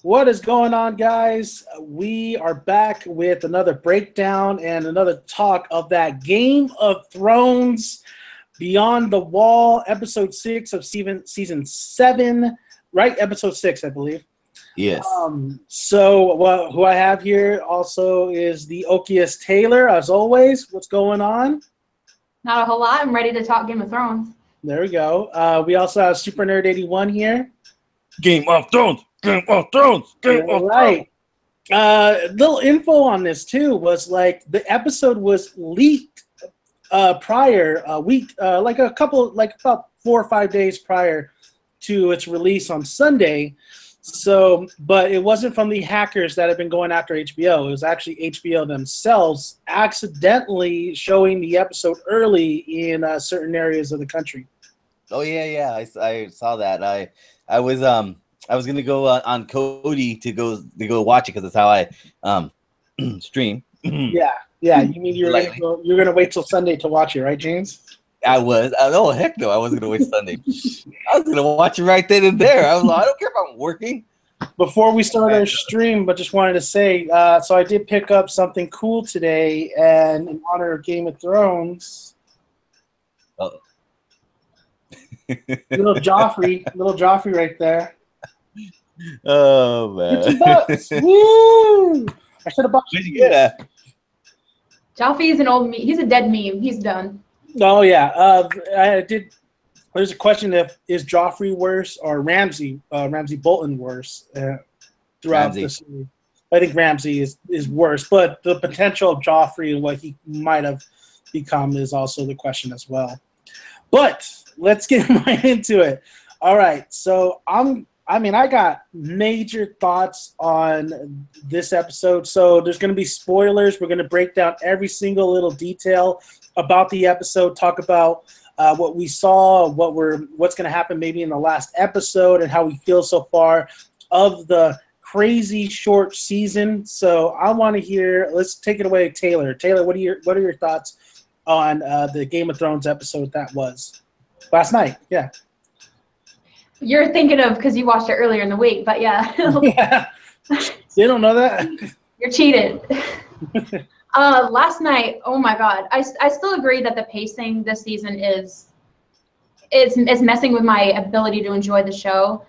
What is going on, guys? We are back with another breakdown and another talk of that Game of Thrones Beyond the Wall, episode 6 of season 7, right? Episode 6, I believe. Yes. Who I have here also is the Okayesttaylor, as always. What's going on? Not a whole lot. I'm ready to talk Game of Thrones. There we go. We also have Super Nerd 81 here. Game of Thrones. Game of Thrones. Game of Thrones. Little info on this too was like the episode was leaked prior a week, about 4 or 5 days prior to its release on Sunday. So, but it wasn't from the hackers that have been going after HBO. It was actually HBO themselves accidentally showing the episode early in certain areas of the country. Oh yeah. I saw that. I was gonna go on Cody to go watch it because that's how I stream. Yeah. You mean you're gonna wait till Sunday to watch it, right, James? Oh heck no! I wasn't gonna wait Sunday. I was gonna watch it right then and there. I don't care if I'm working. Before we start our stream, but just wanted to say, so I did pick up something cool today, and in honor of Game of Thrones, little Joffrey right there. Oh man! $50. Woo! I should have bought. Where'd you get that? Joffrey is an old meme. He's a dead meme. He's done. Oh yeah, I did. There's a question: is Joffrey worse or Ramsay Bolton worse throughout the series? I think Ramsay is worse, but the potential of Joffrey and what he might have become is also the question as well. But let's get right into it. All right, so I got major thoughts on this episode. So there's going to be spoilers. We're going to break down every single little detail about the episode, talk about what we saw, what's going to happen maybe in the last episode, and how we feel so far of the crazy short season. So I want to hear. Let's take it away, Taylor. Taylor, what are your thoughts on the Game of Thrones episode that was last night? Yeah. You're thinking of because you watched it earlier in the week, but yeah. Yeah. You don't know that? You're cheated. Last night, oh my God, I still agree that the pacing this season is messing with my ability to enjoy the show.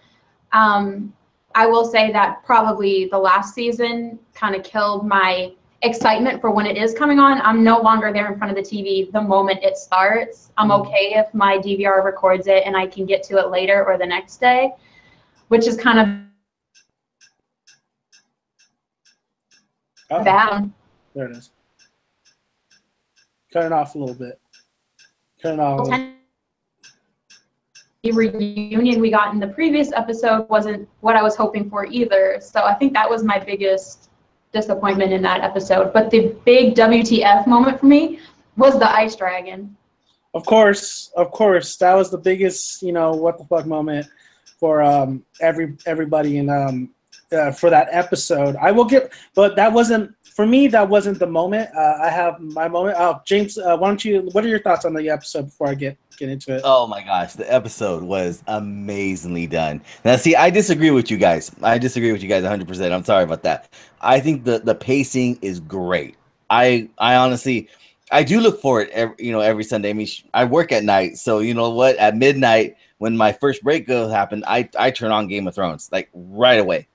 I will say that probably the last season kind of killed my excitement for when it is coming on. I'm no longer there in front of the TV the moment it starts. I'm okay if my DVR records it and I can get to it later or the next day, which is kind of bad. There it is. Turn it off a little bit. Turn it off. The reunion we got in the previous episode wasn't what I was hoping for either. So I think that was my biggest disappointment in that episode. But the big WTF moment for me was the ice dragon. Of course. That was the biggest, what the fuck moment for everybody in for that episode. But that wasn't for me. That wasn't the moment. I have my moment. James, what are your thoughts on the episode before I get into it? Oh my gosh, the episode was amazingly done. Now, see, I disagree with you guys. 100%. I'm sorry about that. I think the pacing is great. I honestly, I do look forward every Sunday. I mean, I work at night, so you know what? At midnight, when my first break happened, I turn on Game of Thrones right away.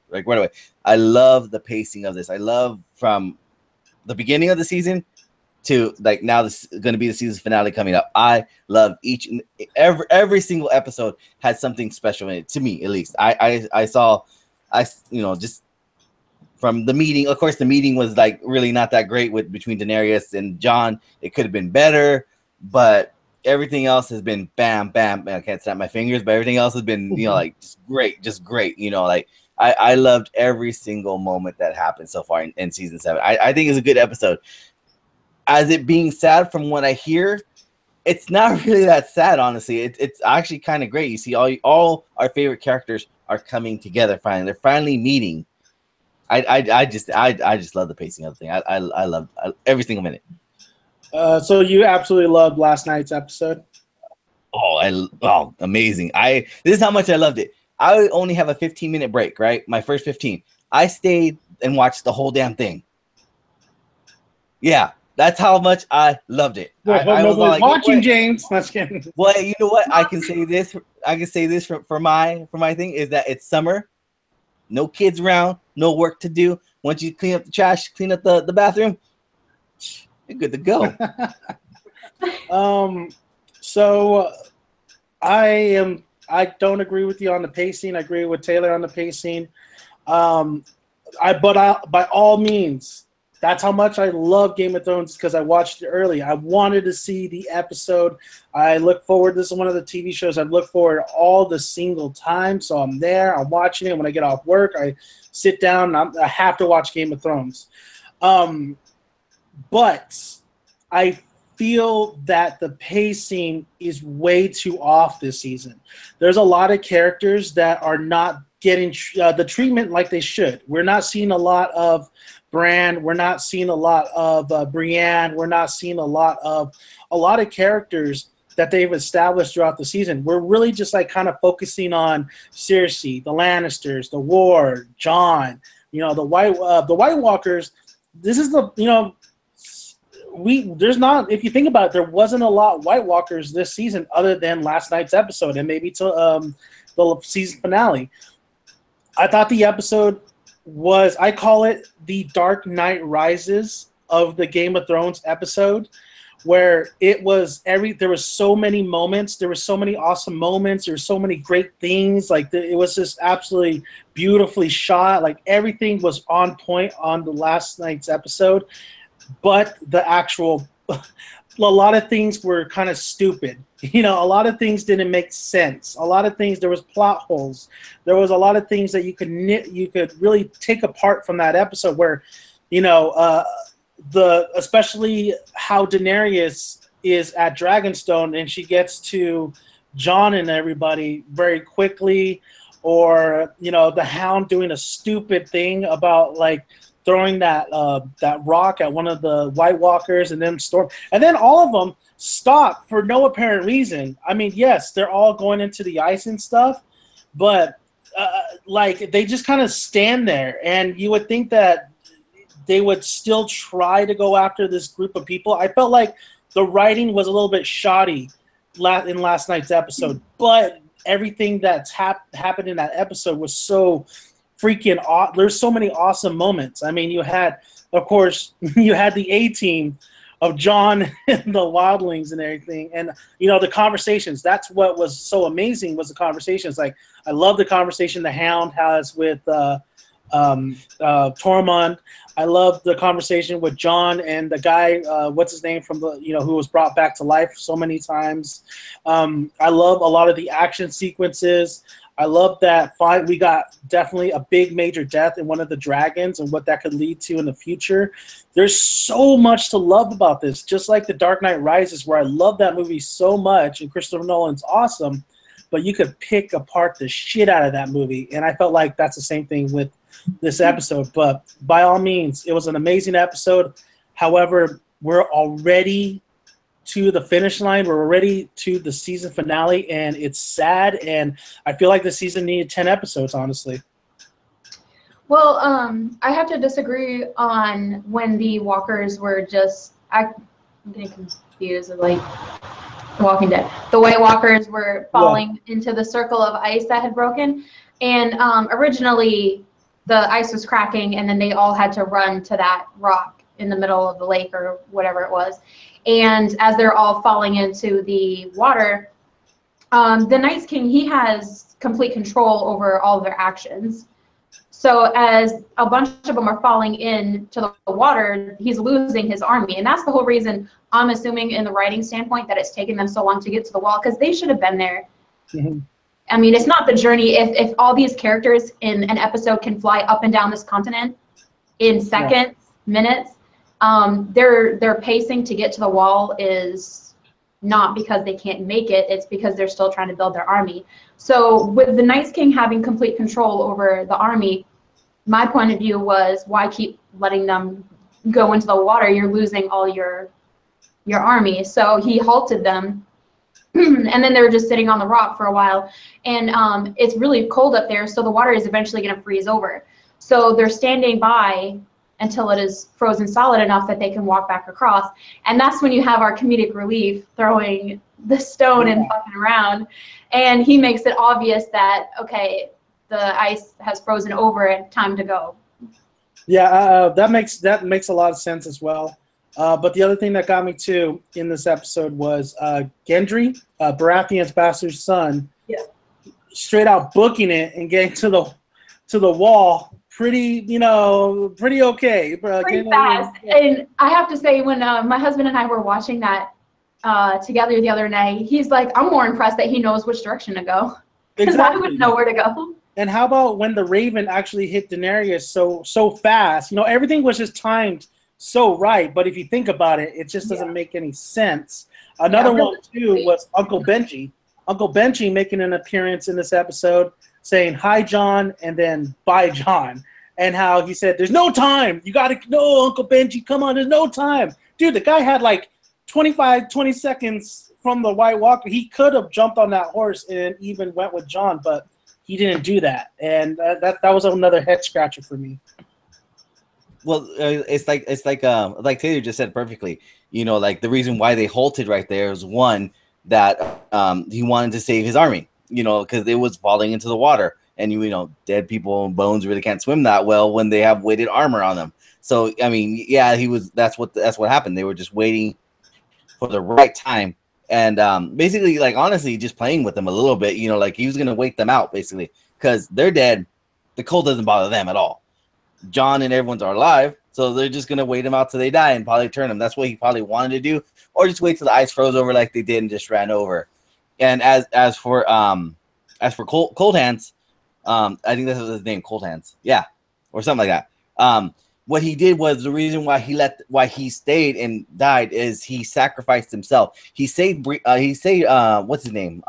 I love the pacing of this. I love from the beginning of the season to now this is going to be the season finale coming up. I love every single episode had something special in it, to me at least. I saw just from the meeting. Of course, the meeting was really not that great between Daenerys and Jon. It could have been better, but everything else has been bam, bam. I can't snap my fingers, but everything else has been just great. I loved every single moment that happened so far in season 7. I think it's a good episode. As it being sad from what I hear, it's not really that sad, honestly. It's actually kind of great. You see all our favorite characters are coming together finally. They're finally meeting. I just love the pacing of the thing. I love every single minute. So you absolutely loved last night's episode? Oh, amazing. This is how much I loved it. I only have a 15-minute break, right? My first 15. I stayed and watched the whole damn thing. Yeah, that's how much I loved it. I was like, watching, James. Let's get. Well, you know what? I can say this. For my thing is that it's summer, no kids around, no work to do. Once you clean up the trash, clean up the bathroom, you're good to go. So I don't agree with you on the pacing. I agree with Taylor on the pacing. By all means, that's how much I love Game of Thrones, because I watched it early. I wanted to see the episode. I look forward. This is one of the TV shows I look forward all the single time. So I'm there. I'm watching it. When I get off work, I sit down. And I have to watch Game of Thrones. But I feel that the pacing is way too off this season. There's a lot of characters that are not getting the treatment like they should. We're not seeing a lot of Bran. We're not seeing a lot of Brienne. We're not seeing a lot of characters that they've established throughout the season. We're really just like kind of focusing on Cersei, the Lannisters, the Ward, Jon, the White Walkers. This is there's not, if you think about it, there wasn't a lot of White Walkers this season other than last night's episode and maybe to the season finale. I thought the episode I call it the Dark Knight Rises of the Game of Thrones episode, where there was so many moments, there were so many awesome moments, there were so many great things. Like it was just absolutely beautifully shot. Like everything was on point on the last night's episode, but a lot of things were kind of stupid. A lot of things didn't make sense. A lot of things, there was plot holes. There was a lot of things that you could really take apart from that episode where, especially how Daenerys is at Dragonstone and she gets to Jon and everybody very quickly, or, the Hound doing a stupid thing about like throwing that rock at one of the White Walkers and then Storm. And then all of them stop for no apparent reason. I mean, yes, they're all going into the ice and stuff, but like they just kind of stand there, and you would think that they would still try to go after this group of people. I felt like the writing was a little bit shoddy in last night's episode, but everything that's happened in that episode was so freaking awesome. There's so many awesome moments. I mean, you had the A-team of Jon and the wildlings and everything, and the conversations. That's what was so amazing, was the conversations. Like, I love the conversation the Hound has with Tormund. I love the conversation with Jon and the guy, what's his name, from the who was brought back to life so many times. I love a lot of the action sequences. I love that we got definitely a big major death in one of the dragons and what that could lead to in the future. There's so much to love about this, just like The Dark Knight Rises, where I love that movie so much, and Christopher Nolan's awesome, but you could pick apart the shit out of that movie, and I felt like that's the same thing with this episode. But by all means, it was an amazing episode. However, we're already to the finish line. We're already to the season finale, and it's sad, and I feel like the season needed 10 episodes, honestly. Well, I have to disagree on when the walkers were just, I'm getting confused with like The Walking Dead. The White Walkers were falling into the circle of ice that had broken, and originally the ice was cracking, and then they all had to run to that rock in the middle of the lake or whatever it was. And as they're all falling into the water, the Night's King, he has complete control over all of their actions. So as a bunch of them are falling into the water, he's losing his army. And that's the whole reason, I'm assuming in the writing standpoint, that it's taken them so long to get to the wall, because they should have been there. Mm-hmm. I mean, it's not the journey. If all these characters in an episode can fly up and down this continent in seconds, minutes, their pacing to get to the wall is not because they can't make it, it's because they're still trying to build their army. So with the Night's King having complete control over the army, my point of view was, why keep letting them go into the water? You're losing all your army. So he halted them And then they're just sitting on the rock for a while, and it's really cold up there, so the water is eventually going to freeze over. So they're standing by until it is frozen solid enough that they can walk back across. And that's when you have our comedic relief throwing the stone and fucking around, and he makes it obvious that, okay, the ice has frozen over and time to go. Yeah, that makes a lot of sense as well. But the other thing that got me too in this episode was Gendry, Baratheon's bastard son, straight out booking it and getting to the wall pretty okay. Pretty fast. And I have to say, when my husband and I were watching that together the other night, he's like, I'm more impressed that he knows which direction to go. Because I wouldn't know where to go. And how about when the Raven actually hit Daenerys so fast? Everything was just timed so right, but if you think about it, it just doesn't make any sense. Another one too was Uncle Benji. Uncle Benji making an appearance in this episode, saying hi John and then bye John, and how he said there's no time. You gotta Uncle Benji, come on, there's no time. Dude, the guy had like 20 seconds from the White Walker. He could have jumped on that horse and even went with John, but he didn't do that, and that was another head scratcher for me. Well, it's like Taylor just said perfectly. Like the reason why they halted right there is one that he wanted to save his army. Because it was falling into the water, and dead people and bones really can't swim that well when they have weighted armor on them. So I mean, yeah, that's what happened. They were just waiting for the right time, and basically, like honestly, just playing with them a little bit. Like he was gonna wait them out basically because they're dead. The cold doesn't bother them at all. John and everyone's are alive, so they're just gonna wait him out till they die and probably turn him. That's what he probably wanted to do, or just wait till the ice froze over like they did and just ran over. And as for Cold Hands, I think that's his name, Cold Hands, yeah, or something like that. What he did was the reason why he stayed and died is he sacrificed himself. He saved what's his name?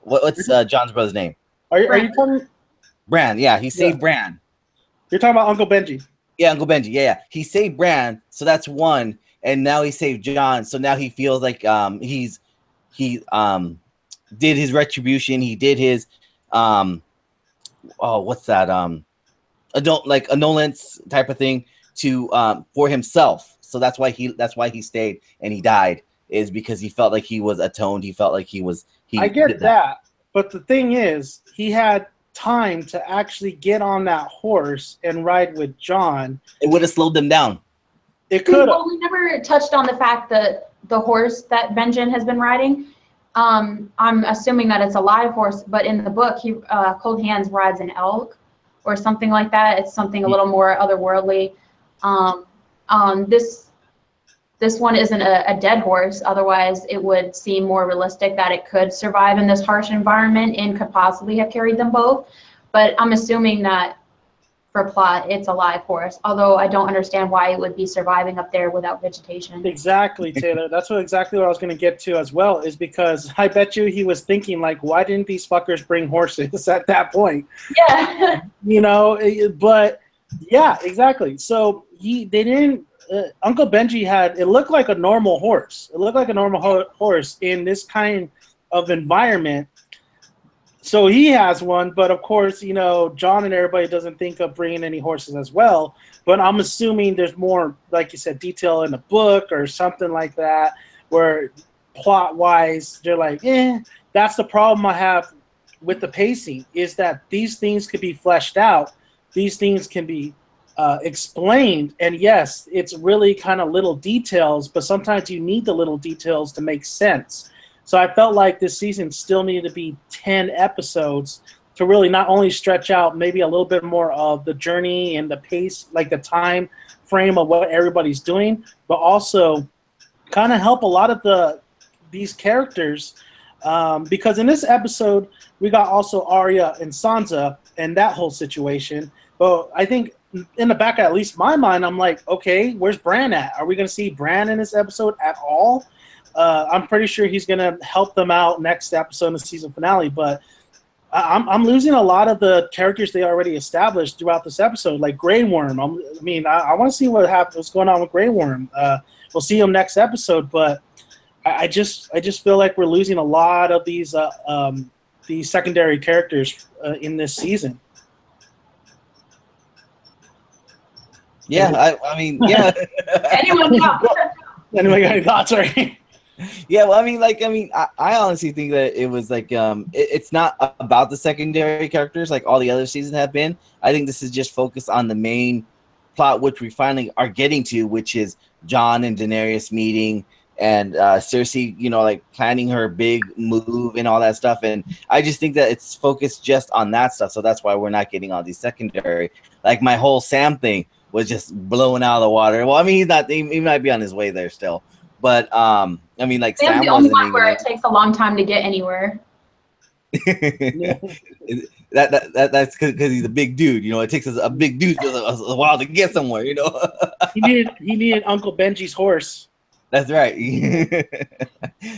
What's John's brother's name? Are you talking Bran? Yeah, he saved Bran. You're talking about Uncle Benji. Yeah, Uncle Benji. Yeah. He saved Bran, so that's one. And now he saved John, so now he feels like he did his retribution. He did his what's that? Annulance type of thing to for himself. So that's why he stayed and he died, is because he felt like he was atoned. He felt like I get that, but the thing is, he had time to actually get on that horse and ride with John. It would have slowed them down. It could have. Well, we never touched on the fact that the horse that Benjen has been riding, I'm assuming that it's a live horse, but in the book, Cold Hands rides an elk or something like that. It's something a little more otherworldly. This one isn't a dead horse. Otherwise, it would seem more realistic that it could survive in this harsh environment and could possibly have carried them both. But I'm assuming that for plot, it's a live horse. Although I don't understand why it would be surviving up there without vegetation. Exactly, Taylor. That's exactly what I was going to get to as well, is because I bet you he was thinking, like, why didn't these fuckers bring horses at that point? Yeah. But yeah, exactly. So they didn't. Uncle Benji it looked like a normal horse. It looked like a normal horse in this kind of environment. So he has one, but of course, John and everybody doesn't think of bringing any horses as well. But I'm assuming there's more, like you said, detail in the book or something like that, where plot-wise, they're like, that's the problem I have with the pacing, is that these things could be fleshed out. These things can be explained, and yes, it's really kind of little details, but sometimes you need the little details to make sense. So I felt like this season still needed to be 10 episodes to really not only stretch out maybe a little bit more of the journey and the pace, like the time frame of what everybody's doing, but also kind of help a lot of these characters, because in this episode we got also Arya and Sansa and that whole situation. But I think in the back of at least my mind, I'm like, okay, where's Bran at? Are we going to see Bran in this episode at all? I'm pretty sure he's going to help them out next episode in the season finale, but I'm losing a lot of the characters they already established throughout this episode, like Grey Worm. I want to see what's going on with Grey Worm. We'll see him next episode, but I just feel like we're losing a lot of these secondary characters in this season. Yeah, I mean, yeah. Anyone else? Anyway, got any thoughts? Sorry. Yeah, well, I honestly think that it was like it's not about the secondary characters like all the other seasons have been. I think this is just focused on the main plot, which we finally are getting to, which is Jon and Daenerys meeting and Cersei, like planning her big move and all that stuff. And I just think that it's focused just on that stuff. So that's why we're not getting all these secondary. Like my whole Sam thing was just blown out of the water. Well, I mean, he might be on his way there still. But I mean, like Sam's Sam the only wasn't one where it takes a long time to get anywhere. That's because he's a big dude. It takes us a big dude a while to get somewhere. He needed Uncle Benji's horse. That's right.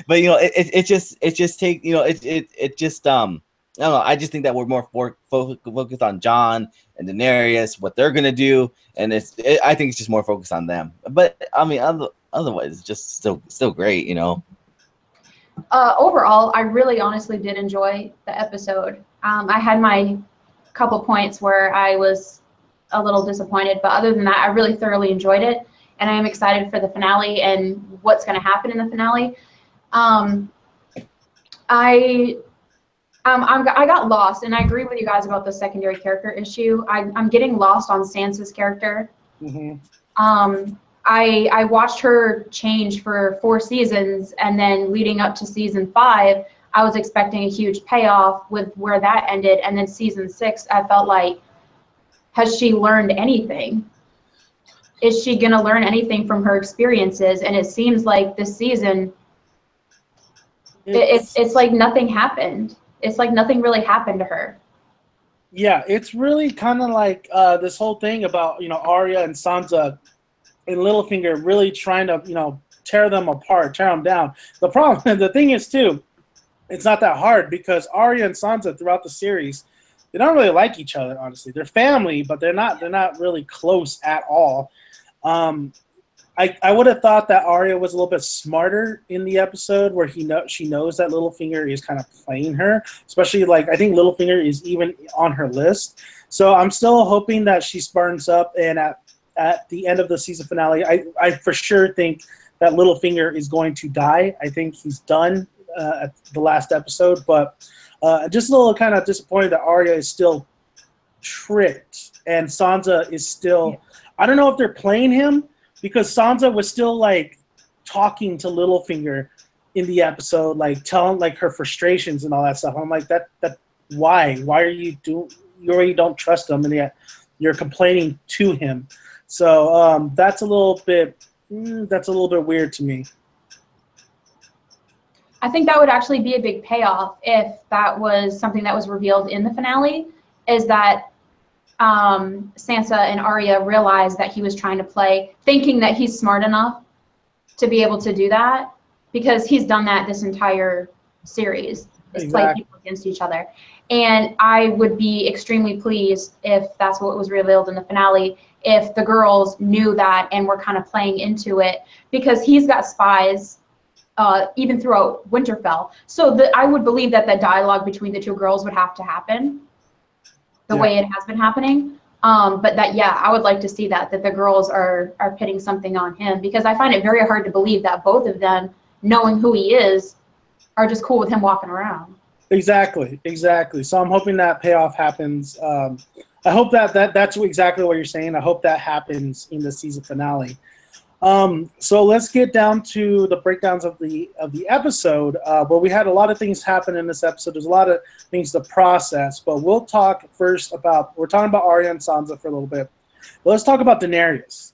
But it just take it just I don't know. I just think that we're more focused on Jon and Daenerys, what they're gonna do, and I think it's just more focused on them. But I mean, otherwise, it's just still great, Overall, I really honestly did enjoy the episode. I had my couple points where I was a little disappointed, but other than that, I really thoroughly enjoyed it, and I am excited for the finale and what's going to happen in the finale. I got lost, and I agree with you guys about the secondary character issue. I'm getting lost on Sansa's character. Mm-hmm. I watched her change for 4 seasons, and then leading up to season 5, I was expecting a huge payoff with where that ended. And then season 6, I felt like, has she learned anything? Is she going to learn anything from her experiences? And it seems like this season, it's like nothing happened. It's like nothing really happened to her. Yeah, it's really kind of like this whole thing about, Arya and Sansa and Littlefinger really trying to, tear them apart, tear them down. The thing is, too, it's not that hard because Arya and Sansa throughout the series, they don't really like each other, honestly. They're family, but they're not really close at all. I would have thought that Arya was a little bit smarter in the episode where she knows that Littlefinger is kind of playing her, especially I think Littlefinger is even on her list. So I'm still hoping that she smartens up, and at the end of the season finale, I for sure think that Littlefinger is going to die. I think he's done at the last episode, but just a little kind of disappointed that Arya is still tricked and Sansa is still. Yeah. I don't know if they're playing him because Sansa was still talking to Littlefinger in the episode, telling her frustrations and all that stuff. I'm like, that why are you doing? You already don't trust him, and yet you're complaining to him. So that's a little bit weird to me. I think that would actually be a big payoff if that was something that was revealed in the finale, is that Sansa and Arya realized that he was trying to play, thinking that he's smart enough to be able to do that, because he's done that this entire series, is play people against each other. And I would be extremely pleased if that's what was revealed in the finale, if the girls knew that and were kind of playing into it, because he's got spies even throughout Winterfell. So I would believe that the dialogue between the two girls would have to happen the way it has been happening. But I would like to see that the girls are pitting something on him, because I find it very hard to believe that both of them, knowing who he is, are just cool with him walking around. Exactly. So I'm hoping that payoff happens. I hope that's exactly what you're saying. I hope that happens in the season finale. So let's get down to the breakdowns of the episode. But we had a lot of things happen in this episode. There's a lot of things to process. But we're talking about Arya and Sansa for a little bit. But let's talk about Daenerys.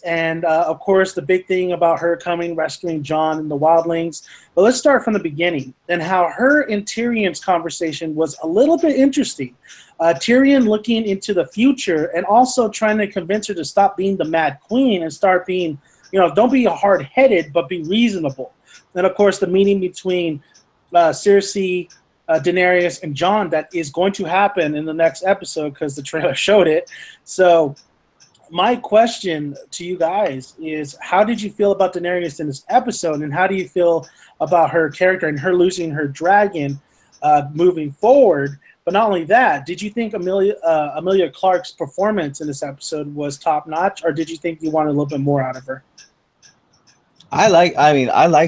And of course the big thing about her rescuing Jon and the wildlings. But let's start from the beginning and how her and Tyrion's conversation was a little bit interesting. Tyrion looking into the future and also trying to convince her to stop being the Mad Queen and start being, don't be hard-headed, but be reasonable. And of course the meeting between Cersei, Daenerys, and Jon that is going to happen in the next episode because the trailer showed it. So my question to you guys is, how did you feel about Daenerys in this episode, and how do you feel about her character and her losing her dragon moving forward? But not only that, did you think Emilia Clarke's performance in this episode was top notch, or did you think you wanted a little bit more out of her? I liked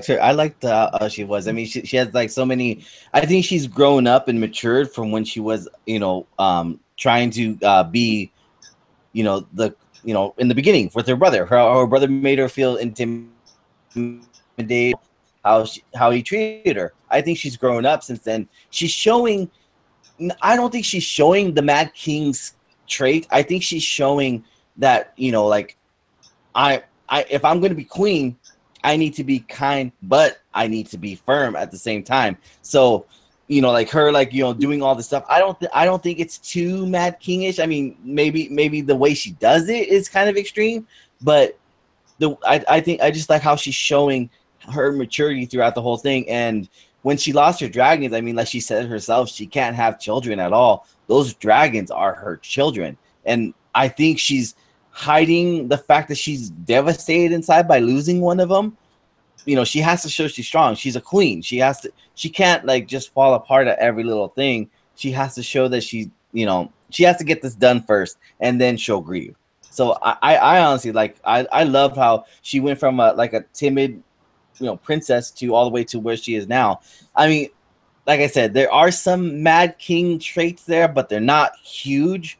her. I liked how she was. I mean, she has like so many. I think she's grown up and matured from when she was, trying to be, in the beginning with her brother. Her brother made her feel intimidated. How he treated her. I think she's grown up since then. She's showing. I don't think she's showing the Mad King's trait. I think she's showing that, if I'm going to be queen, I need to be kind, but I need to be firm at the same time. So, like her, doing all this stuff. I don't think it's too Mad King-ish. I mean, maybe the way she does it is kind of extreme, but I think I just like how she's showing her maturity throughout the whole thing. And when she lost her dragons, I mean, like she said herself, she can't have children at all. Those dragons are her children. And I think she's hiding the fact that she's devastated inside by losing one of them. She has to show she's strong. She's a queen. She can't just fall apart at every little thing. She has to show that she has to get this done first and then she'll grieve. So I honestly I love how she went from a timid, princess to all the way to where she is now. I mean, like I said, there are some Mad King traits there, but they're not huge.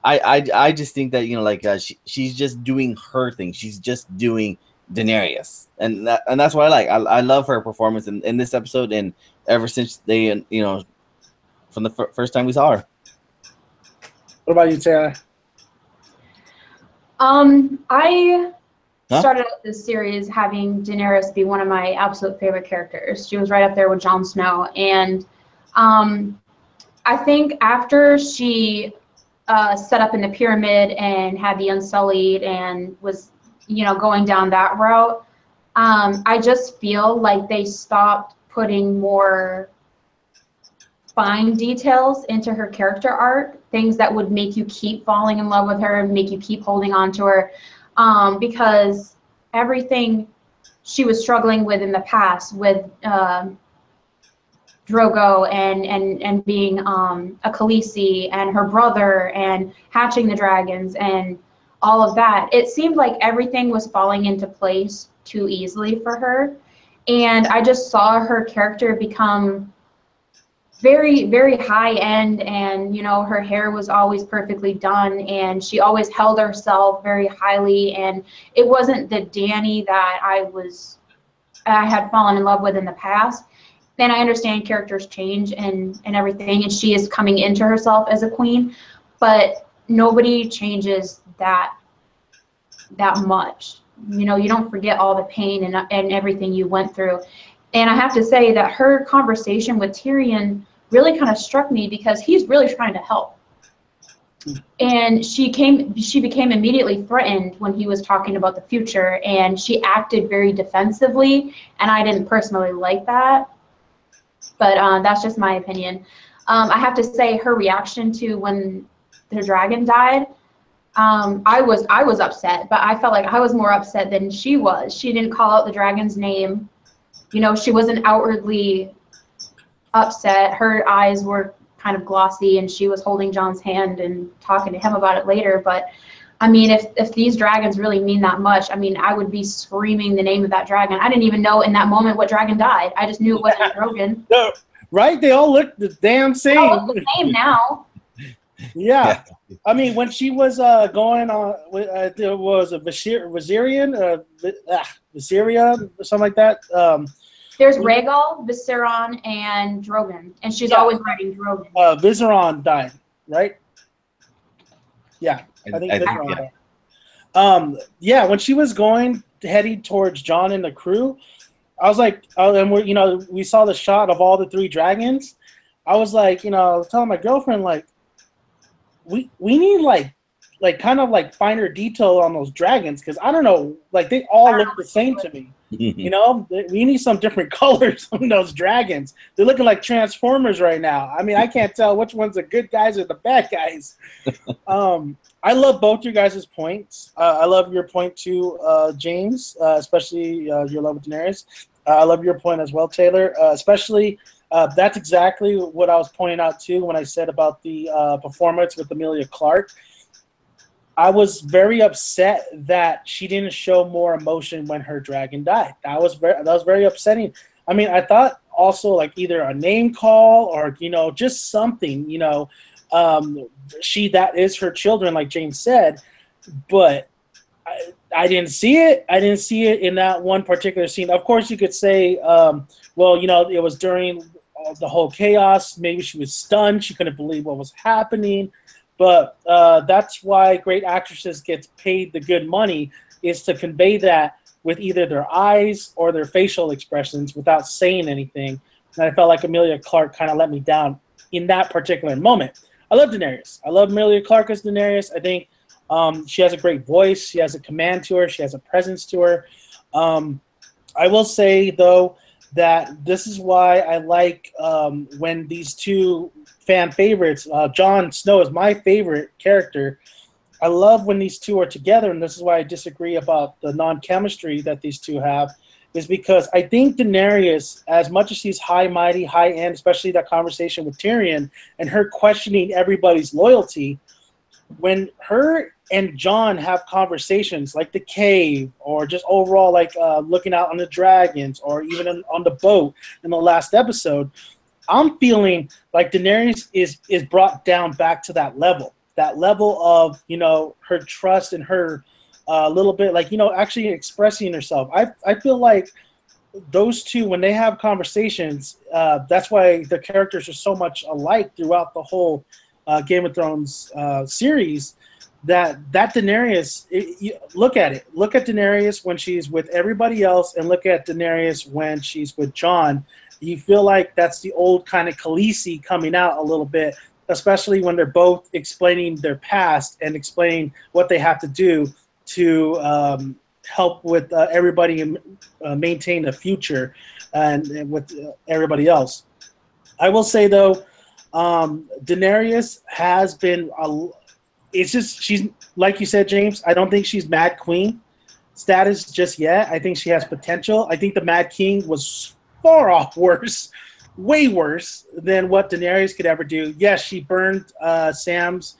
I just think that she's just doing her thing. She's just doing Daenerys, and that's what I like. I love her performance in this episode, and ever since they from the first time we saw her. What about you, Taylor? I started out this series having Daenerys be one of my absolute favorite characters. She was right up there with Jon Snow. And I think after she set up in the pyramid and had the Unsullied and was, going down that route, I just feel like they stopped putting more fine details into her character arc, things that would make you keep falling in love with her, make you keep holding on to her. Because everything she was struggling with in the past with Drogo and being a Khaleesi and her brother and hatching the dragons and all of that, it seemed like everything was falling into place too easily for her. And I just saw her character become very, very high end, and her hair was always perfectly done, and she always held herself very highly, and it wasn't the Dany that I had fallen in love with in the past. And I understand characters change and everything, and she is coming into herself as a queen, but nobody changes that much. You don't forget all the pain and everything you went through. And I have to say that her conversation with Tyrion really kind of struck me, because he's really trying to help. And she became immediately threatened when he was talking about the future, and she acted very defensively, and I didn't personally like that. But that's just my opinion. I have to say her reaction to when the dragon died, I was upset, but I felt like I was more upset than she was. She didn't call out the dragon's name. She wasn't outwardly upset. Her eyes were kind of glossy, and she was holding Jon's hand and talking to him about it later. But I mean, if these dragons really mean that much, I mean, I would be screaming the name of that dragon. I didn't even know in that moment what dragon died. I just knew it wasn't Drogon. No, right? They all look the damn same. They all look the same now. Yeah. I mean, when she was going on, there was a Viserion, Viseria, or something like that. There's Rhaegal, Viseron, and Drogon, and she's always riding Drogon. Viseron died, right? Yeah, I think Viseron died. Yeah, when she was heading towards Jon and the crew, I was like, and we saw the shot of all the three dragons. I was like, telling my girlfriend, like, we need like kind of like finer detail on those dragons, because I don't know, like they all look the same to me. You know, we need some different colors on those dragons. They're looking like Transformers right now. I mean, I can't tell which one's the good guys or the bad guys. I love both your guys' points. I love your point too, James, especially your love with Daenerys. I love your point as well, Taylor, especially that's exactly what I was pointing out too when I said about the performance with Emilia Clarke. I was very upset that she didn't show more emotion when her dragon died. That was very upsetting. I mean, I thought also like either a name call or just something. That is her children, like James said, but I didn't see it. I didn't see it in that one particular scene. Of course, you could say, well, it was during the whole chaos. Maybe she was stunned. She couldn't believe what was happening. But that's why great actresses get paid the good money, is to convey that with either their eyes or their facial expressions without saying anything. And I felt like Emilia Clarke kind of let me down in that particular moment. I love Daenerys. I love Emilia Clarke as Daenerys. I think she has a great voice. She has a command to her. She has a presence to her. I will say, though, that this is why I like when these two fan favorites, Jon Snow is my favorite character. I love when these two are together, and this is why I disagree about the non-chemistry that these two have, is because I think Daenerys, as much as she's high, mighty, high-end, especially that conversation with Tyrion and her questioning everybody's loyalty, when her and Jon have conversations like the cave or just overall like looking out on the dragons or even on the boat in the last episode, I'm feeling like Daenerys is brought down back to that level of, her trust and her little bit like, actually expressing herself. I feel like those two, when they have conversations, that's why the characters are so much alike throughout the whole Game of Thrones series. That Daenerys, look at it. Look at Daenerys when she's with everybody else, and look at Daenerys when she's with Jon. You feel like that's the old kind of Khaleesi coming out a little bit, especially when they're both explaining their past and explaining what they have to do to help with everybody maintain a future and with everybody else. I will say, though, Daenerys has been it's just, she's, like you said, James, I don't think she's Mad Queen status just yet. I think she has potential. I think the Mad King was far off worse, way worse than what Daenerys could ever do. Yes, she burned Sam's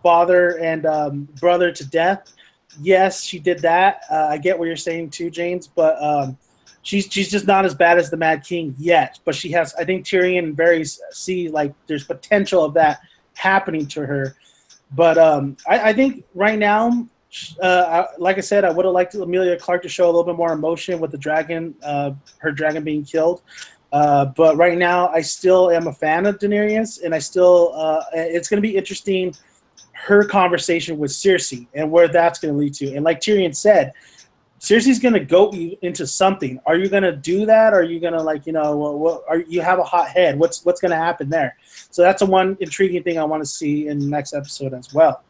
father and brother to death. Yes, she did that. I get what you're saying too, James, but she's just not as bad as the Mad King yet. But she has, I think Tyrion and Varys see like there's potential of that happening to her. But I think right now, like I said, I would have liked Emilia Clarke to show a little bit more emotion with the dragon, her dragon being killed. But right now, I still am a fan of Daenerys, and I still it's going to be interesting, her conversation with Cersei and where that's going to lead to. And like Tyrion said, Cersei's going to go into something. Are you going to do that? Or are you going to you have a hot head? What's going to happen there? So that's a one intriguing thing I want to see in the next episode as well.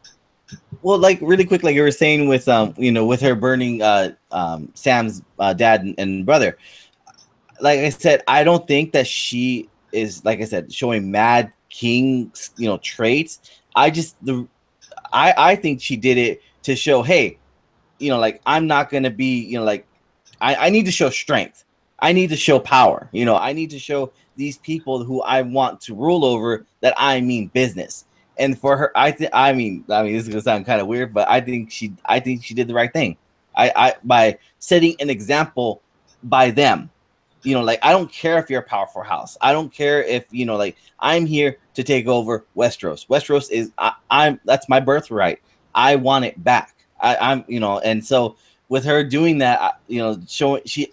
Well, like really quick, like you were saying with with her burning Sam's dad and brother. Like I said, I don't think that she is, like I said, showing Mad King traits. I think she did it to show, hey, I'm not gonna be, I need to show strength. I need to show power. I need to show these people who I want to rule over that I mean business. And for her, I mean, this is gonna sound kind of weird, but I think she did the right thing. By setting an example by them. I don't care if you're a powerful house. I don't care if I'm here to take over Westeros. Westeros is that's my birthright. I want it back. And so with her doing that,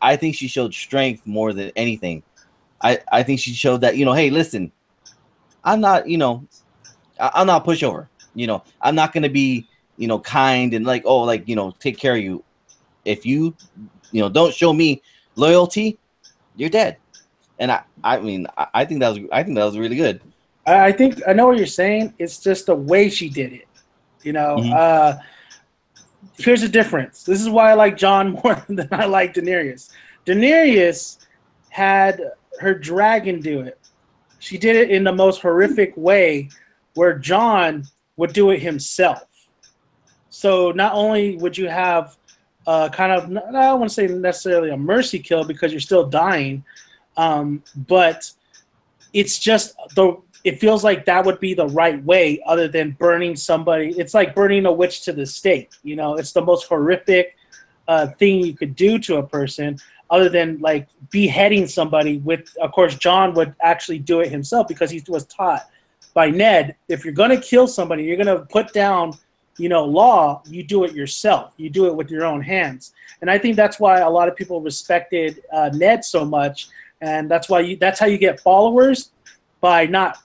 I think she showed strength more than anything. I think she showed that, hey, listen, I'm not pushover. I'm not going to be, kind and take care of you. If you, don't show me loyalty, you're dead. And I think that was really good. I think I know what you're saying. It's just the way she did it. Here's the difference. This is why I like Jon more than I like Daenerys. Daenerys had her dragon do it. She did it in the most horrific way, where Jon would do it himself. So not only would you have kind of, I don't want to say necessarily a mercy kill because you're still dying, but it's just it feels like that would be the right way other than burning somebody. It's like burning a witch to the stake. You know, it's the most horrific thing you could do to a person other than like beheading somebody with, of course, Jon would actually do it himself because he was taught by Ned, if you're going to kill somebody, you're going to put down, you know, law, you do it yourself. You do it with your own hands. And I think that's why a lot of people respected Ned so much. And that's why that's how you get followers, by not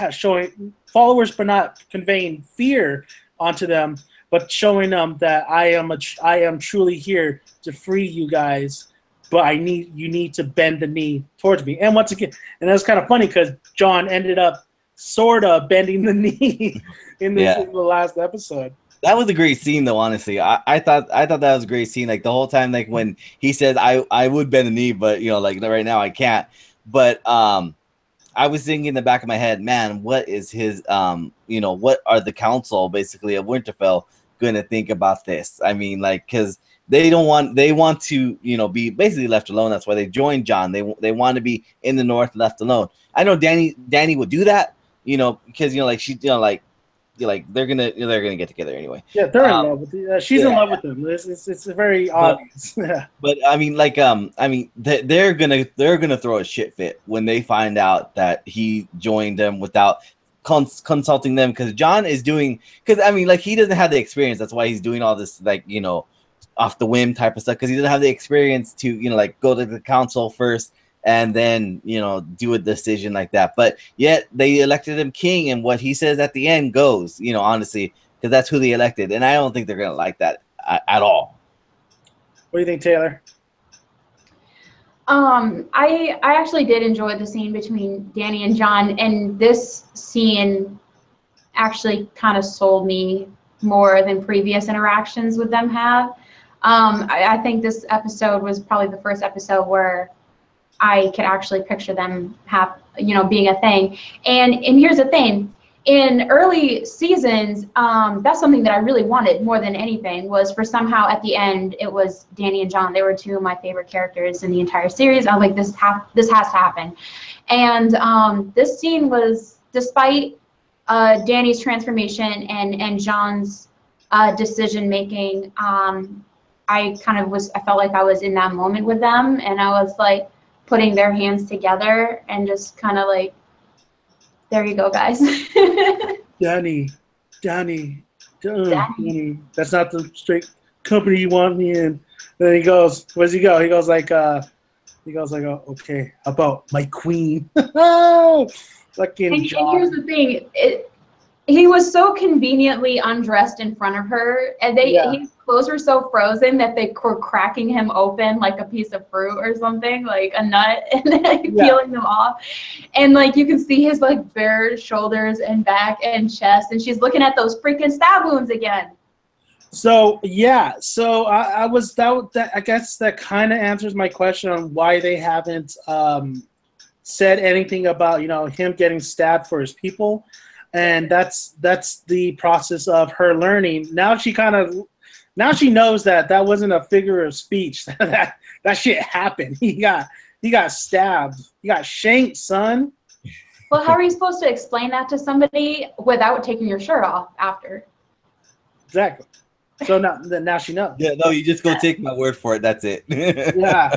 showing followers, but not conveying fear onto them, but showing them that I am truly here to free you guys, but you need to bend the knee towards me. And once again, and that was kind of funny because Jon ended up sort of bending the knee in the last episode. That was a great scene, though. Honestly, I thought that was a great scene. Like the whole time, like when he said, "I would bend the knee, but you know, like right now I can't." But I was thinking in the back of my head, man, what is his you know, what are the council basically of Winterfell going to think about this? I mean, like, because they want to, you know, be basically left alone. That's why they joined Jon. They want to be in the north, left alone. I know Dany would do that, you know, because, you know, like she, you know, like they're gonna get together anyway. Yeah, they're in love with you. She's in love with him. It's very obvious. But I mean, like, they're gonna throw a shit fit when they find out that he joined them without consulting them, because Jon is doing, because I mean, like, he doesn't have the experience. That's why he's doing all this, like, you know, off the whim type of stuff, because he doesn't have the experience to, you know, like, go to the council first and then, you know, do a decision like that. But yet they elected him king, and what he says at the end goes, you know, honestly, because that's who they elected. And I don't think they're gonna like that at all. What do you think, Taylor? I actually did enjoy the scene between Dany and Jon, and this scene actually kind of sold me more than previous interactions with them have. I think this episode was probably the first episode where I could actually picture them being a thing. And here's the thing. In early seasons, that's something that I really wanted more than anything, was for somehow at the end it was Dany and Jon. They were two of my favorite characters in the entire series. I was like, this has to happen. And this scene was, despite Dany's transformation and Jon's decision making, I felt like I was in that moment with them, and I was like putting their hands together and just kind of like, there you go, guys. Dany. That's not the straight company you want me in. And then he goes, where does he go? He goes like, oh, okay, how about my queen? Fucking Jon. And here's the thing. He was so conveniently undressed in front of her, and his clothes were so frozen that they were cracking him open like a piece of fruit or something, like a nut, and then peeling them off. And like you can see his like bare shoulders and back and chest, and she's looking at those freaking stab wounds again. So I was that. I guess that kind of answers my question on why they haven't said anything about, you know, him getting stabbed for his people. And that's the process of her learning. Now she knows that wasn't a figure of speech. that shit happened. He got stabbed. He got shanked, son. Well, how are you supposed to explain that to somebody without taking your shirt off after? Exactly. So now she knows. Yeah, no, you just go take my word for it. That's it. Yeah.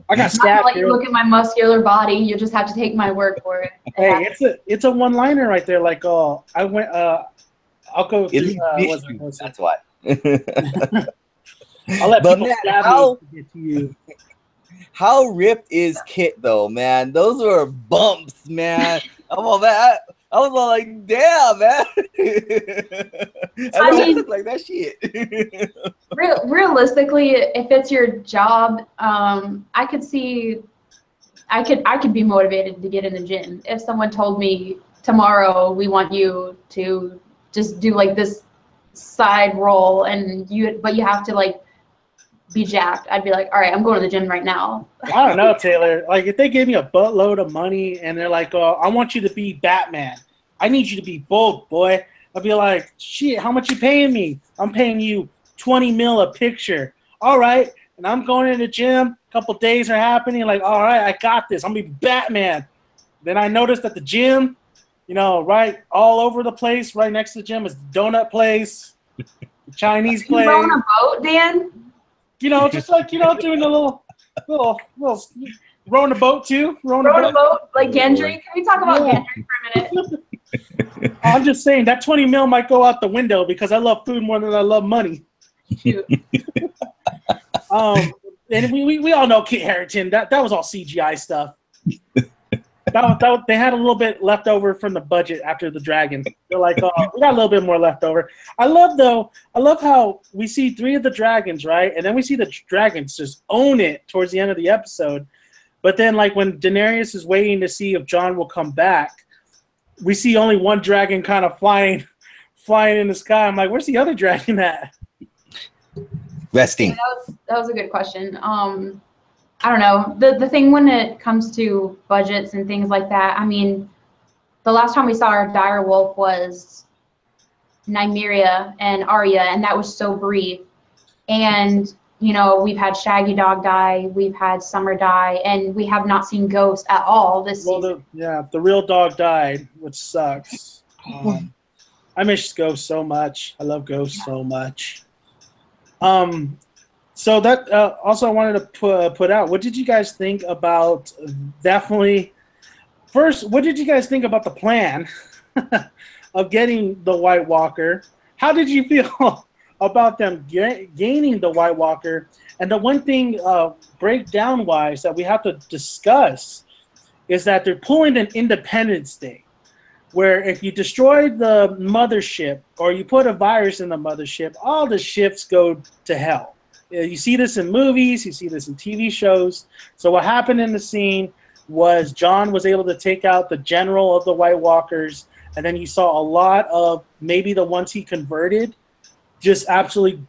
I got stabbed. Like you look at my muscular body, you just have to take my word for it. Hey, it's a one-liner right there. Like, oh, I went. I'll go. That's why. I'll let people stab me to get to you. How ripped is Kit though, man? Those were bumps, man. I was all like, damn, man. I mean, look like that shit. Realistically, if it's your job, I could see, I could be motivated to get in the gym. If someone told me tomorrow we want you to just do like this side roll, but you have to like be jacked. I'd be like, all right, I'm going to the gym right now. I don't know, Taylor. Like, if they gave me a buttload of money and they're like, "Oh, I want you to be Batman. I need you to be bold, boy." I'd be like, "Shit, how much you paying me? I'm paying you 20 mil a picture." All right, and I'm going in the gym. A couple days are happening. Like, all right, I got this. I'm gonna be Batman. Then I noticed at the gym, you know, right all over the place, right next to the gym is the donut place, the Chinese place. You rowing a boat, Dan? You know, just like, you know, doing a little rowing a boat too. Rowing a boat, like Gendry. Can we talk about Gendry for a minute? I'm just saying that 20 mil might go out the window because I love food more than I love money. Shoot. And we all know Kit Harington. That was all CGI stuff. They had a little bit left over from the budget after the dragon. They're like, oh, we got a little bit more left over. I love how we see 3 of the dragons, right? And then we see the dragons just own it towards the end of the episode. But then, like, when Daenerys is waiting to see if Jon will come back, we see only one dragon kind of flying in the sky. I'm like, where's the other dragon at? Resting. Yeah, that was a good question. I don't know. The thing when it comes to budgets and things like that, I mean, the last time we saw our dire wolf was Nymeria and Arya, and that was so brief. And, you know, we've had Shaggy Dog die, we've had Summer die, and we have not seen Ghost at all this season. The real dog died, which sucks. I miss Ghost so much. I love Ghost so much. So that also I wanted to put out. What did you guys think about first, what did you guys think about the plan of getting the White Walker? How did you feel about them gaining the White Walker? And the one thing breakdown-wise that we have to discuss is that they're pulling an Independence Day, where if you destroy the mothership or you put a virus in the mothership, all the ships go to hell. You see this in movies, you see this in TV shows. So what happened in the scene was Jon was able to take out the general of the White Walkers, and then you saw a lot of maybe the ones he converted just absolutely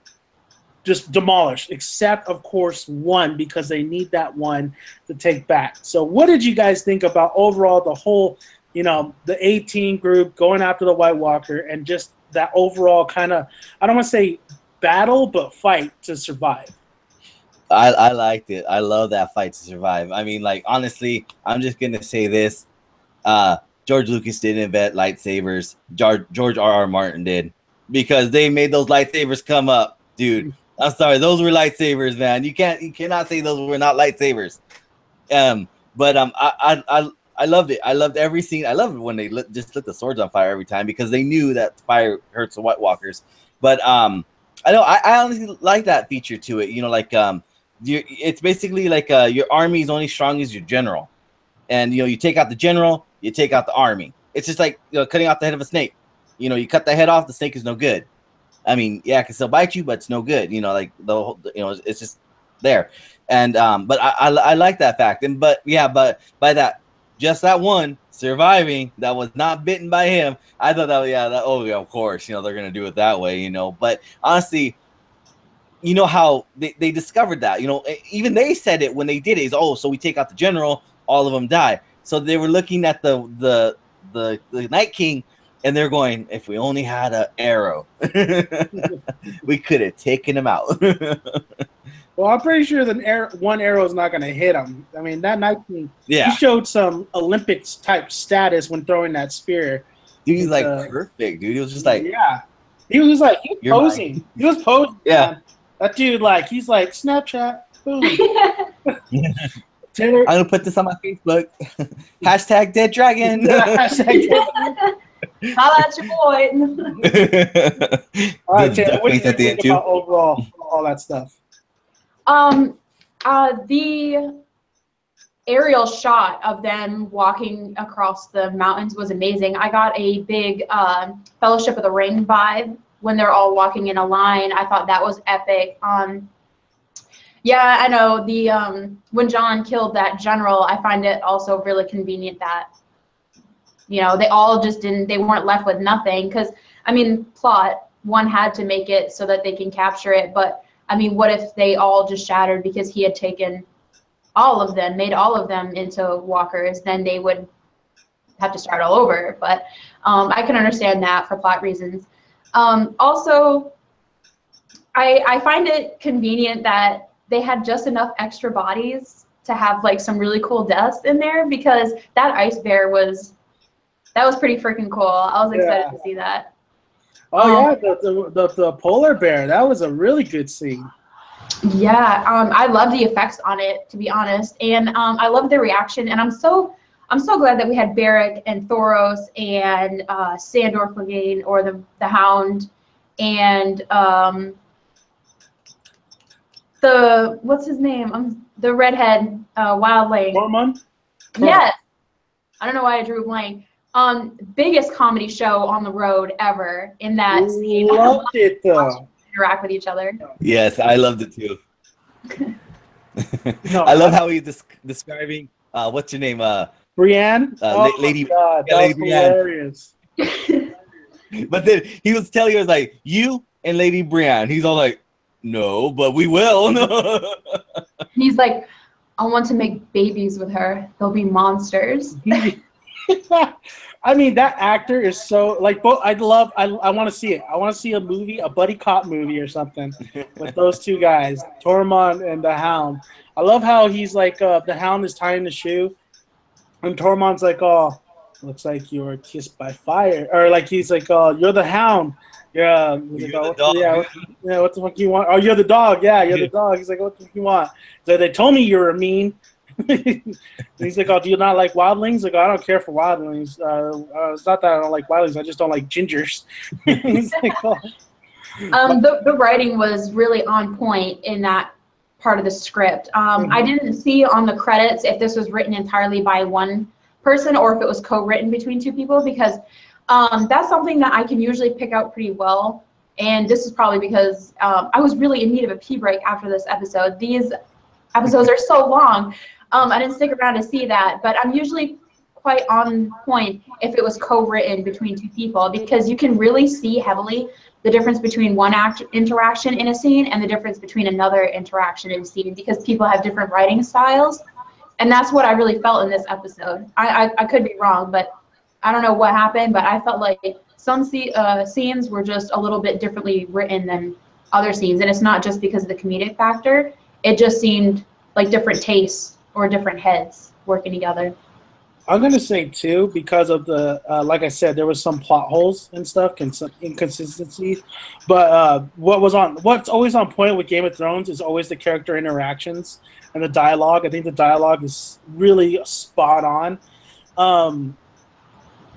just demolished, except, of course, one, because they need that one to take back. So what did you guys think about overall the whole, you know, the 18 group going after the White Walker and just that overall kind of, I don't want to say battle, but fight to survive? I liked it. I love that fight to survive. I mean, like, honestly, I'm just gonna say this. George Lucas didn't invent lightsabers. George R.R. Martin did, because they made those lightsabers come up, dude. I'm sorry, those were lightsabers, man. You cannot say those were not lightsabers. I loved it. I loved every scene. I loved it when they just lit the swords on fire every time, because they knew that fire hurts the White Walkers. But I honestly like that feature to it. You know, like it's basically like your army is only strong as your general, and you know, you take out the general, you take out the army. It's just like, you know, cutting off the head of a snake. You know, you cut the head off, the snake is no good. I mean, yeah, it can still bite you, but it's no good. You know, like it's just there. And but I like that fact. And but by that, just that one surviving that was not bitten by him, I thought of course, you know, they're gonna do it that way, you know. But honestly, you know how they discovered that, you know, even they said it when they did it, is, oh, so we take out the general, all of them die. So they were looking at the Night King, and they're going, if we only had an arrow, we could have taken him out. Well, I'm pretty sure one arrow is not going to hit him. I mean, that Night King, he showed some Olympics type status when throwing that spear. Dude, he's like perfect, dude. He was just like, yeah, he was posing. Right. He was posing. Yeah, man. That dude, like, he's like Snapchat. Boom. Taylor, I'm gonna put this on my Facebook. Hashtag Dead Dragon. Hashtag Dead. Holla at your boy. All right, Taylor, what do you think about overall all that stuff? The aerial shot of them walking across the mountains was amazing. I got a big Fellowship of the Ring vibe when they're all walking in a line. I thought that was epic. Yeah, I know when Jon killed that general, I find it also really convenient that, you know, they all just they weren't left with nothing. Because, I mean, plot, one had to make it so that they can capture it, but I mean, what if they all just shattered because he had taken all of them, made all of them into walkers? Then they would have to start all over. But I can understand that for plot reasons. Also, I find it convenient that they had just enough extra bodies to have like some really cool deaths in there, because that ice bear was pretty freaking cool. I was excited to see that. Oh yeah, the polar bear, that was a really good scene. Yeah, I love the effects on it, to be honest, and I love the reaction. And I'm so glad that we had Barrick and Thoros and Sandor Clegane, or the Hound, and the what's his name? The redhead wildling. Tormund? Yes. I don't know why I drew a blank. Biggest comedy show on the road ever in that scene. Loved it though. Interact with each other. Yes, I loved it too. I love how he's describing what's your name? Brienne? Lady. God, yeah, that Lady was hilarious. But then he was telling you, like, you and Lady Brienne. He's all like, no, but we will. He's like, I want to make babies with her. They'll be monsters. I mean, that actor is so like. I want to see it. I want to see a movie, a buddy cop movie or something, with those two guys, Tormund and the Hound. I love how he's like, the Hound is tying the shoe, and Tormund's like, oh, looks like you were kissed by fire, or like he's like, oh, you're the Hound. Yeah, he's like, oh, the dog. Yeah, what the fuck you want? Oh, you're the dog. Yeah, you're the dog. He's like, what the fuck you want? So they told me you were mean. He's like, oh, do you not like wildlings? Like, oh, I don't care for wildlings. It's not that I don't like wildlings. I just don't like gingers. He's like, oh. The writing was really on point in that part of the script. I didn't see on the credits if this was written entirely by one person or if it was co-written between two people, because that's something that I can usually pick out pretty well. And this is probably because I was really in need of a pee break after this episode. These episodes are so long. I didn't stick around to see that, but I'm usually quite on point if it was co-written between two people, because you can really see heavily the difference between one interaction in a scene and the difference between another interaction in a scene, because people have different writing styles. And that's what I really felt in this episode. I could be wrong, but I don't know what happened, but I felt like some scenes were just a little bit differently written than other scenes. And it's not just because of the comedic factor. It just seemed like different tastes or different heads working together. I'm going to say, too, because of the, like I said, there was some plot holes and stuff, and some inconsistencies. But what's always on point with Game of Thrones is always the character interactions and the dialogue. I think the dialogue is really spot on.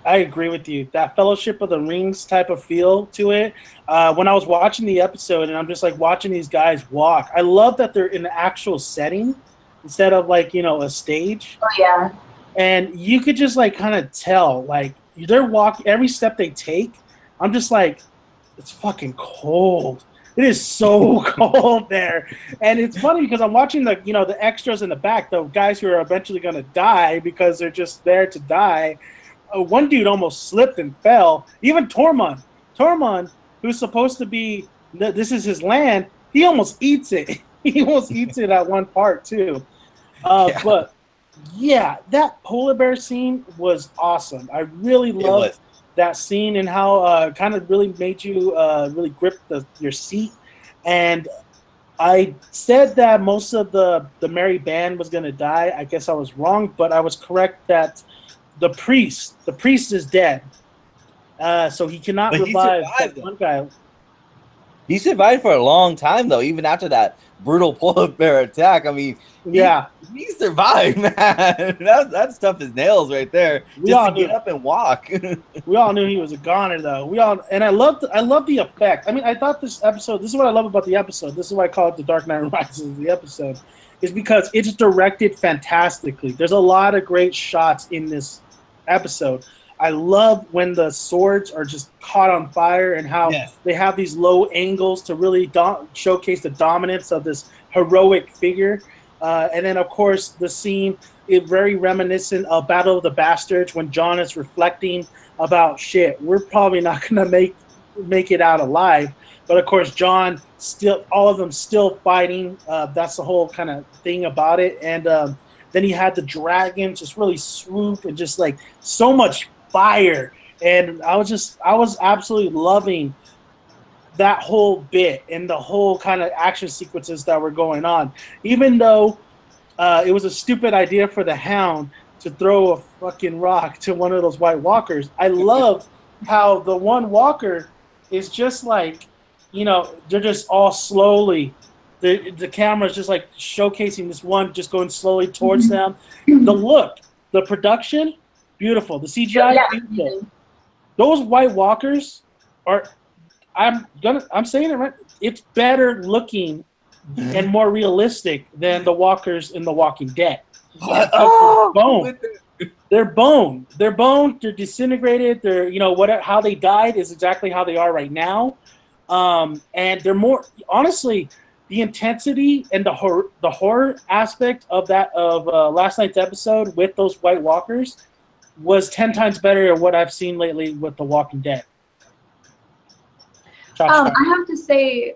I agree with you. That Fellowship of the Rings type of feel to it. When I was watching the episode, and I'm just like watching these guys walk, I love that they're in the actual setting instead of like, a stage. Oh, yeah. And you could just like kind of tell, like, they're walking, every step they take, I'm just like, it's fucking cold. It is so cold there. And it's funny because I'm watching the, the extras in the back, the guys who are eventually going to die because they're just there to die. One dude almost slipped and fell. Even Tormund, who's supposed to be, this is his land, he almost eats it. He almost eats it at one part too. Yeah. But yeah, that polar bear scene was awesome. I really loved that scene and how kind of really made you really grip your seat. And I said that most of the merry band was going to die. I guess I was wrong, but I was correct that the priest is dead. So he cannot revive that one guy. He survived for a long time, though, even after that brutal polar bear attack. I mean, he survived, man. That stuff is nails right there. Just to get up and walk. We all knew he was a goner, though. And I love the effect. I mean, I thought this episode. This is what I love about the episode. This is why I call it The Dark Knight Rises. The episode is because it's directed fantastically. There's a lot of great shots in this episode. I love when the swords are just caught on fire and how they have these low angles to really showcase the dominance of this heroic figure. And then, of course, the scene is very reminiscent of Battle of the Bastards when Jon is reflecting about, shit, we're probably not going to make it out alive. But of course, John still, all of them still fighting. That's the whole kind of thing about it. And then he had the dragon just really swoop and just like so much fire. And I was absolutely loving that whole bit and the whole kind of action sequences that were going on. Even though it was a stupid idea for the Hound to throw a fucking rock to one of those White Walkers, I love how the one Walker is just like, you know, they're just all slowly. The camera's just like showcasing this one just going slowly towards them. The look, the production, beautiful. The CGI, beautiful. Those White Walkers are, I'm saying it right, it's better looking and more realistic than the walkers in The Walking Dead. Bone. They're bone. They're bone. They're disintegrated. They're, you know, whatever, how they died is exactly how they are right now. And they're more, honestly, the intensity and the horror aspect of that last night's episode with those White Walkers was 10 times better than what I've seen lately with The Walking Dead. I have to say,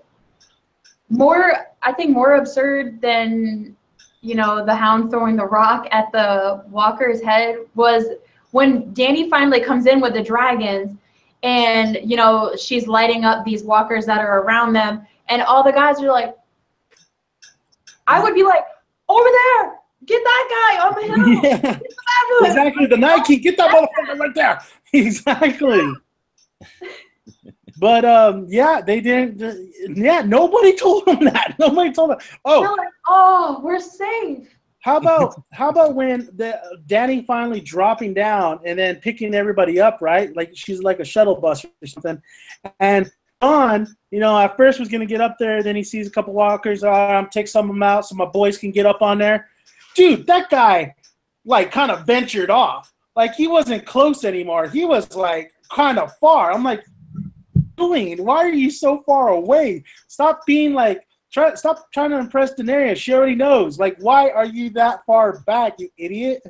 I think more absurd than, you know, the Hound throwing the rock at the Walker's head was when Danny finally comes in with the dragons, and, you know, she's lighting up these walkers that are around them, and all the guys are like, I would be like, over there, get that guy on the hill. Yeah. Get the exactly, the Night King, get that motherfucker right there. Exactly. But yeah, they didn't. Yeah, nobody told them that. Nobody told them. Oh, they're like, oh, we're safe. How about when Danny finally dropping down and then picking everybody up, right? Like she's like a shuttle bus or something. And John, you know, at first was gonna get up there, then he sees a couple walkers. Take some of them out so my boys can get up on there. Dude, that guy like kind of ventured off. Like he wasn't close anymore. He was like kind of far. I'm like, why are you so far away? Stop being like. Stop trying to impress Daenerys. She already knows. Like, why are you that far back, you idiot?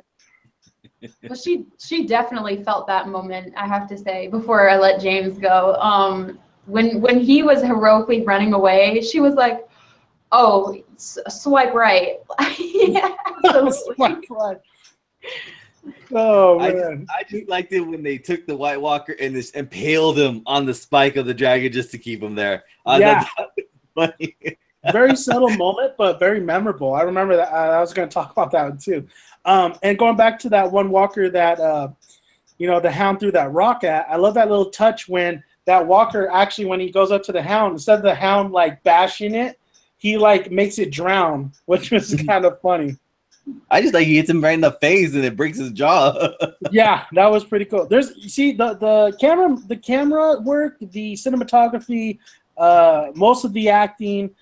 Well, she definitely felt that moment, I have to say, before I let James go. When he was heroically running away, she was like, oh, swipe right. Yeah, swipe right. Oh, man. I just liked it when they took the White Walker and just impaled him on the spike of the dragon just to keep him there. Yeah. That was funny. Very subtle moment, but very memorable. I remember that. I was going to talk about that one too. And going back to that one walker that, you know, the Hound threw that rock at, I love that little touch when that walker actually, when he goes up to the Hound, instead of the Hound like bashing it, he like makes it drown, which was kind of funny. I just like he hits him right in the face and it breaks his jaw. Yeah, that was pretty cool. You see the camera work, the cinematography, most of the acting.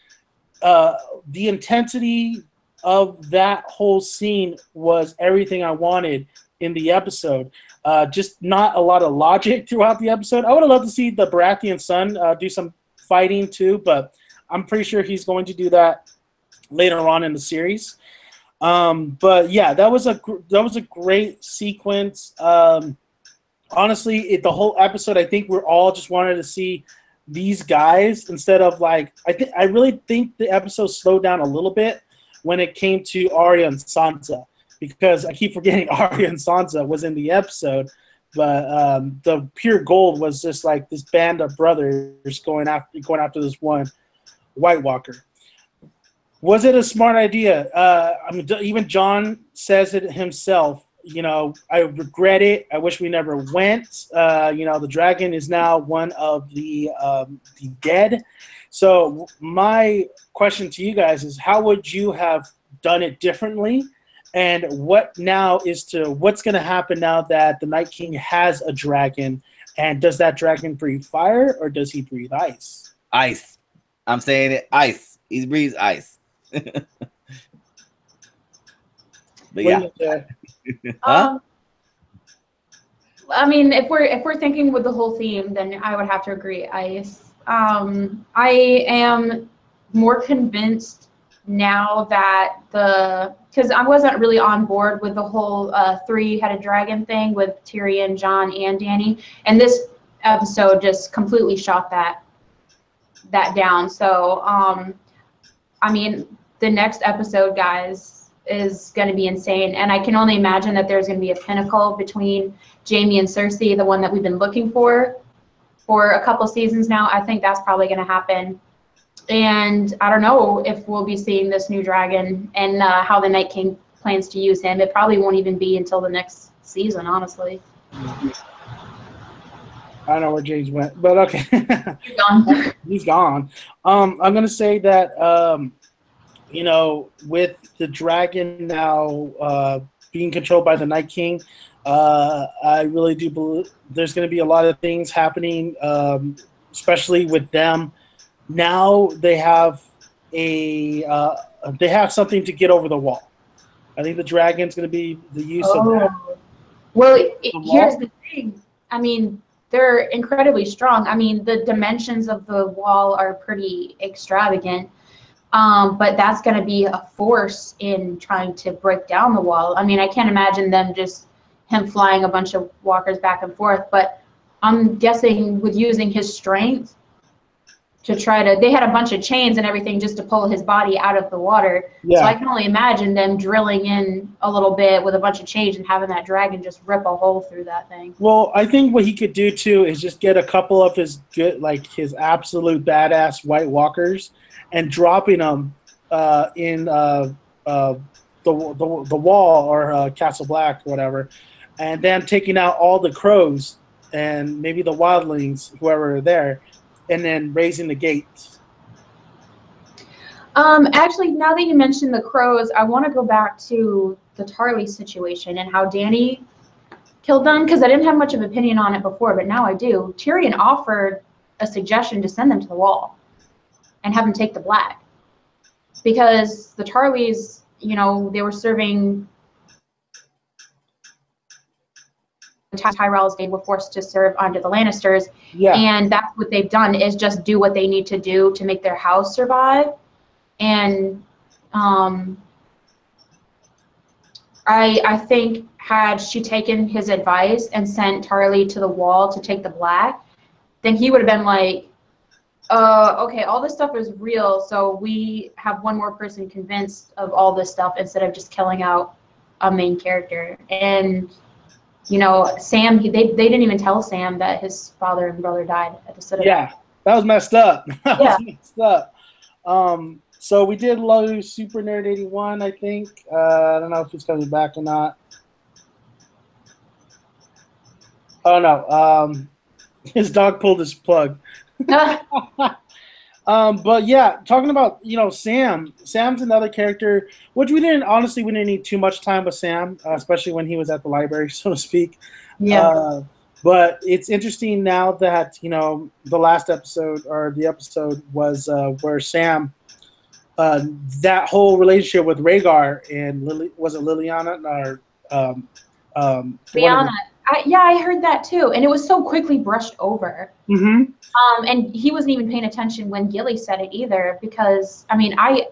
The intensity of that whole scene was everything I wanted in the episode. Just not a lot of logic throughout the episode. I would have loved to see the Baratheon son do some fighting too, but I'm pretty sure he's going to do that later on in the series. But yeah, that was a great sequence. Honestly, the whole episode, I think we're all just wanted to see these guys instead of like I really think the episode slowed down a little bit when it came to Arya and Sansa, because I keep forgetting Arya and Sansa was in the episode, but the pure gold was just like this band of brothers going after this one White Walker. Was it a smart idea? I mean, even John says it himself. You know, I regret it. I wish we never went. You know, the dragon is now one of the dead. So my question to you guys is, how would you have done it differently? And what's going to happen now that the Night King has a dragon? And does that dragon breathe fire or does he breathe ice? Ice. I'm saying it. Ice. He breathes ice. But yeah. I mean, if we're thinking with the whole theme, then I would have to agree. I am more convinced now that because I wasn't really on board with the whole three-headed dragon thing with Tyrion, Jon, and Dany, and this episode just completely shot that. that down. So, I mean, the next episode, guys, is going to be insane. And I can only imagine that there's going to be a pinnacle between Jaime and Cersei, the one that we've been looking for a couple seasons now. I think that's probably going to happen. And I don't know if we'll be seeing this new dragon and how the Night King plans to use him. It probably won't even be until the next season, honestly. I don't know where James went, but okay. He's gone. He's gone. I'm going to say that, you know, with the dragon now being controlled by the Night King, I really do believe there's going to be a lot of things happening, especially with them. Now they have something to get over the wall. I think the dragon's going to be the use of that. Well, here's the thing. I mean, they're incredibly strong. I mean, the dimensions of the wall are pretty extravagant, but that's going to be a force in trying to break down the wall. I mean, I can't imagine him flying a bunch of walkers back and forth, but I'm guessing with using his strength to they had a bunch of chains and everything just to pull his body out of the water. Yeah. So I can only imagine them drilling in a little bit with a bunch of chains and having that dragon just rip a hole through that thing. Well, I think what he could do too is just get a couple of his his absolute badass White Walkers and dropping them in the wall or Castle Black, whatever, and then taking out all the crows and maybe the wildlings, whoever are there, and then raising the gates. Actually, now that you mentioned the crows, I want to go back to the Tarly situation and how Dany killed them, because I didn't have much of an opinion on it before, but now I do. Tyrion offered a suggestion to send them to the wall and have them take the Black, because the Tarlys, you know, they were serving Tyrells, they were forced to serve under the Lannisters, and that's what they've done, is just do what they need to do to make their house survive. And I think had she taken his advice and sent Tarly to the wall to take the Black, then he would have been like, okay, all this stuff is real, so we have one more person convinced of all this stuff instead of just killing out a main character. And you know, Sam, they didn't even tell Sam that his father and brother died at the Citadel. Yeah, that was messed up. That was messed up. So we did lose Super Nerd 81, I think. I don't know if he's coming back or not. Oh, no. His dog pulled his plug. But yeah, talking about, you know, Sam's another character, which we didn't need too much time with Sam, especially when he was at the library, so to speak. Yeah. But it's interesting now that, you know, the last episode, or the episode was where Sam, that whole relationship with Rhaegar and was it Liliana or Lyanna? I heard that too, and it was so quickly brushed over. Mm-hmm. And he wasn't even paying attention when Gilly said it either, because I mean, I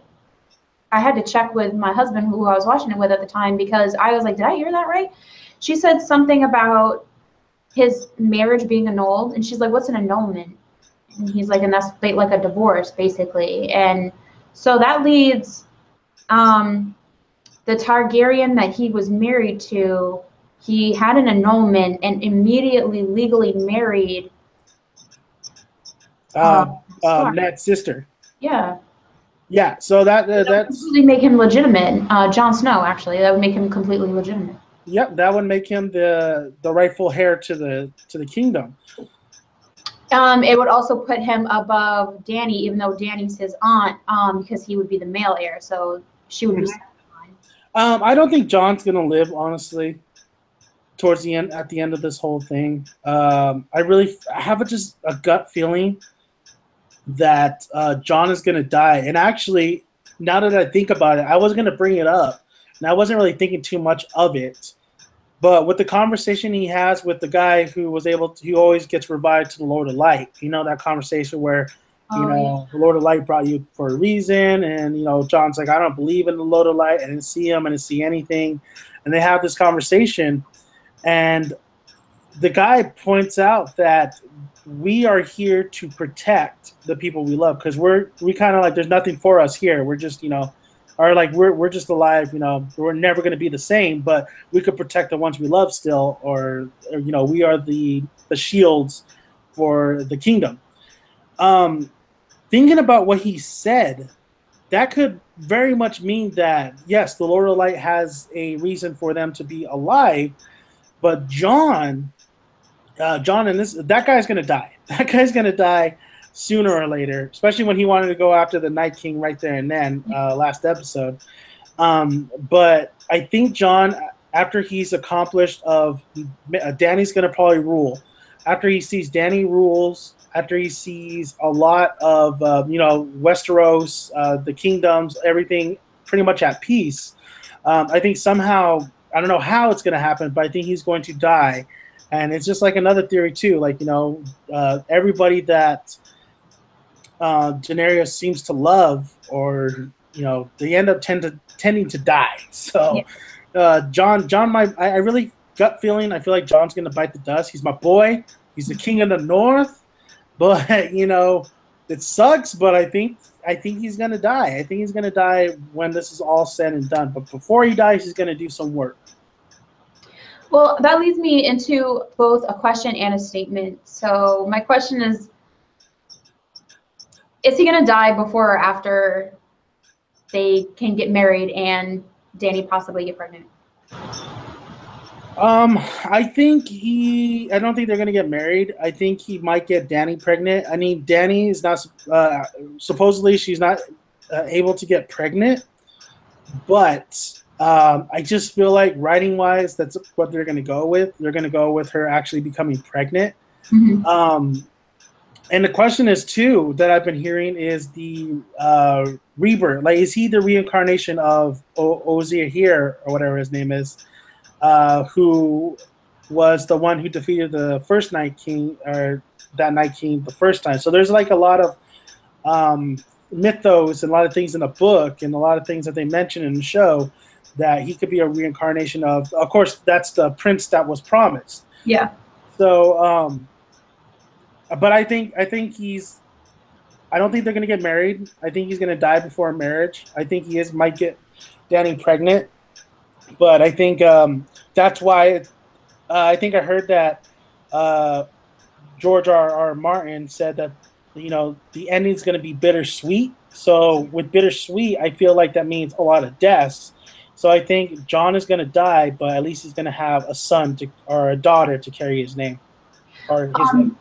had to check with my husband, who I was watching it with at the time, because I was like, did I hear that right? She said something about his marriage being annulled, and she's like, what's an annulment? And he's like, and that's like a divorce, basically. And so that leads the Targaryen that he was married to, he had an annulment and immediately legally married Ned's sister. Yeah. Yeah. So that's completely make him legitimate. Jon Snow, actually, that would make him completely legitimate. Yep, that would make him the rightful heir to the kingdom. It would also put him above Dany, even though Dany's his aunt, because he would be the male heir, so she would be second in line. I don't think Jon's gonna live, honestly. Towards the end, at the end of this whole thing, I have just a gut feeling that Jon is gonna die. And actually, now that I think about it, I was gonna bring it up, and I wasn't really thinking too much of it. But with the conversation he has with the guy who always gets revived to the Lord of Light, you know, that conversation where, the Lord of Light brought you for a reason, and, you know, Jon's like, I don't believe in the Lord of Light, I didn't see him, I didn't see anything. And they have this conversation, and the guy points out that we are here to protect the people we love, because we kind of like, there's nothing for us here. We're just, or like we're just alive. We're never going to be the same, but we could protect the ones we love still, or we are the shields for the kingdom. Thinking about what he said, that could very much mean that, yes, the Lord of Light has a reason for them to be alive, but John and that guy's going to die. That guy's going to die sooner or later, especially when he wanted to go after the Night King right there and then, last episode. But I think John, after he's accomplished Dany's going to probably rule. After he sees Dany rules, after he sees a lot of, Westeros, the kingdoms, everything pretty much at peace, I think somehow, I don't know how it's going to happen, but I think he's going to die. And it's just like another theory too, like, everybody that Daenerys seems to love, or, they end up tending to die. So John, I really gut feeling, I feel like John's going to bite the dust. He's my boy. He's the king of the North. But, it sucks, but I think he's going to die. I think he's going to die when this is all said and done. But before he dies, he's going to do some work. Well, that leads me into both a question and a statement. So my question is he going to die before or after they can get married and Dany possibly get pregnant? I don't think they're going to get married. I think he might get Dany pregnant. I mean, Dany is not, supposedly she's not able to get pregnant, but I just feel like writing-wise, that's what they're going to go with. They're going to go with her actually becoming pregnant. Mm-hmm. And the question is, too, that I've been hearing is the rebirth. Like, is he the reincarnation of Ozir here, or whatever his name is, who was the one who defeated the first Night King, or that Night King the first time? So there's like a lot of mythos and a lot of things in the book and a lot of things that they mention in the show that he could be a reincarnation of. Of course, that's the prince that was promised. Yeah. So, but I don't think they're going to get married. I think he's going to die before marriage. I think might get Dany pregnant. But I think that's why I think I heard that George R. Martin said that, the ending's going to be bittersweet. So with bittersweet, I feel like that means a lot of deaths. So I think John is going to die, but at least he's going to have a son or a daughter to carry his name. Or his name.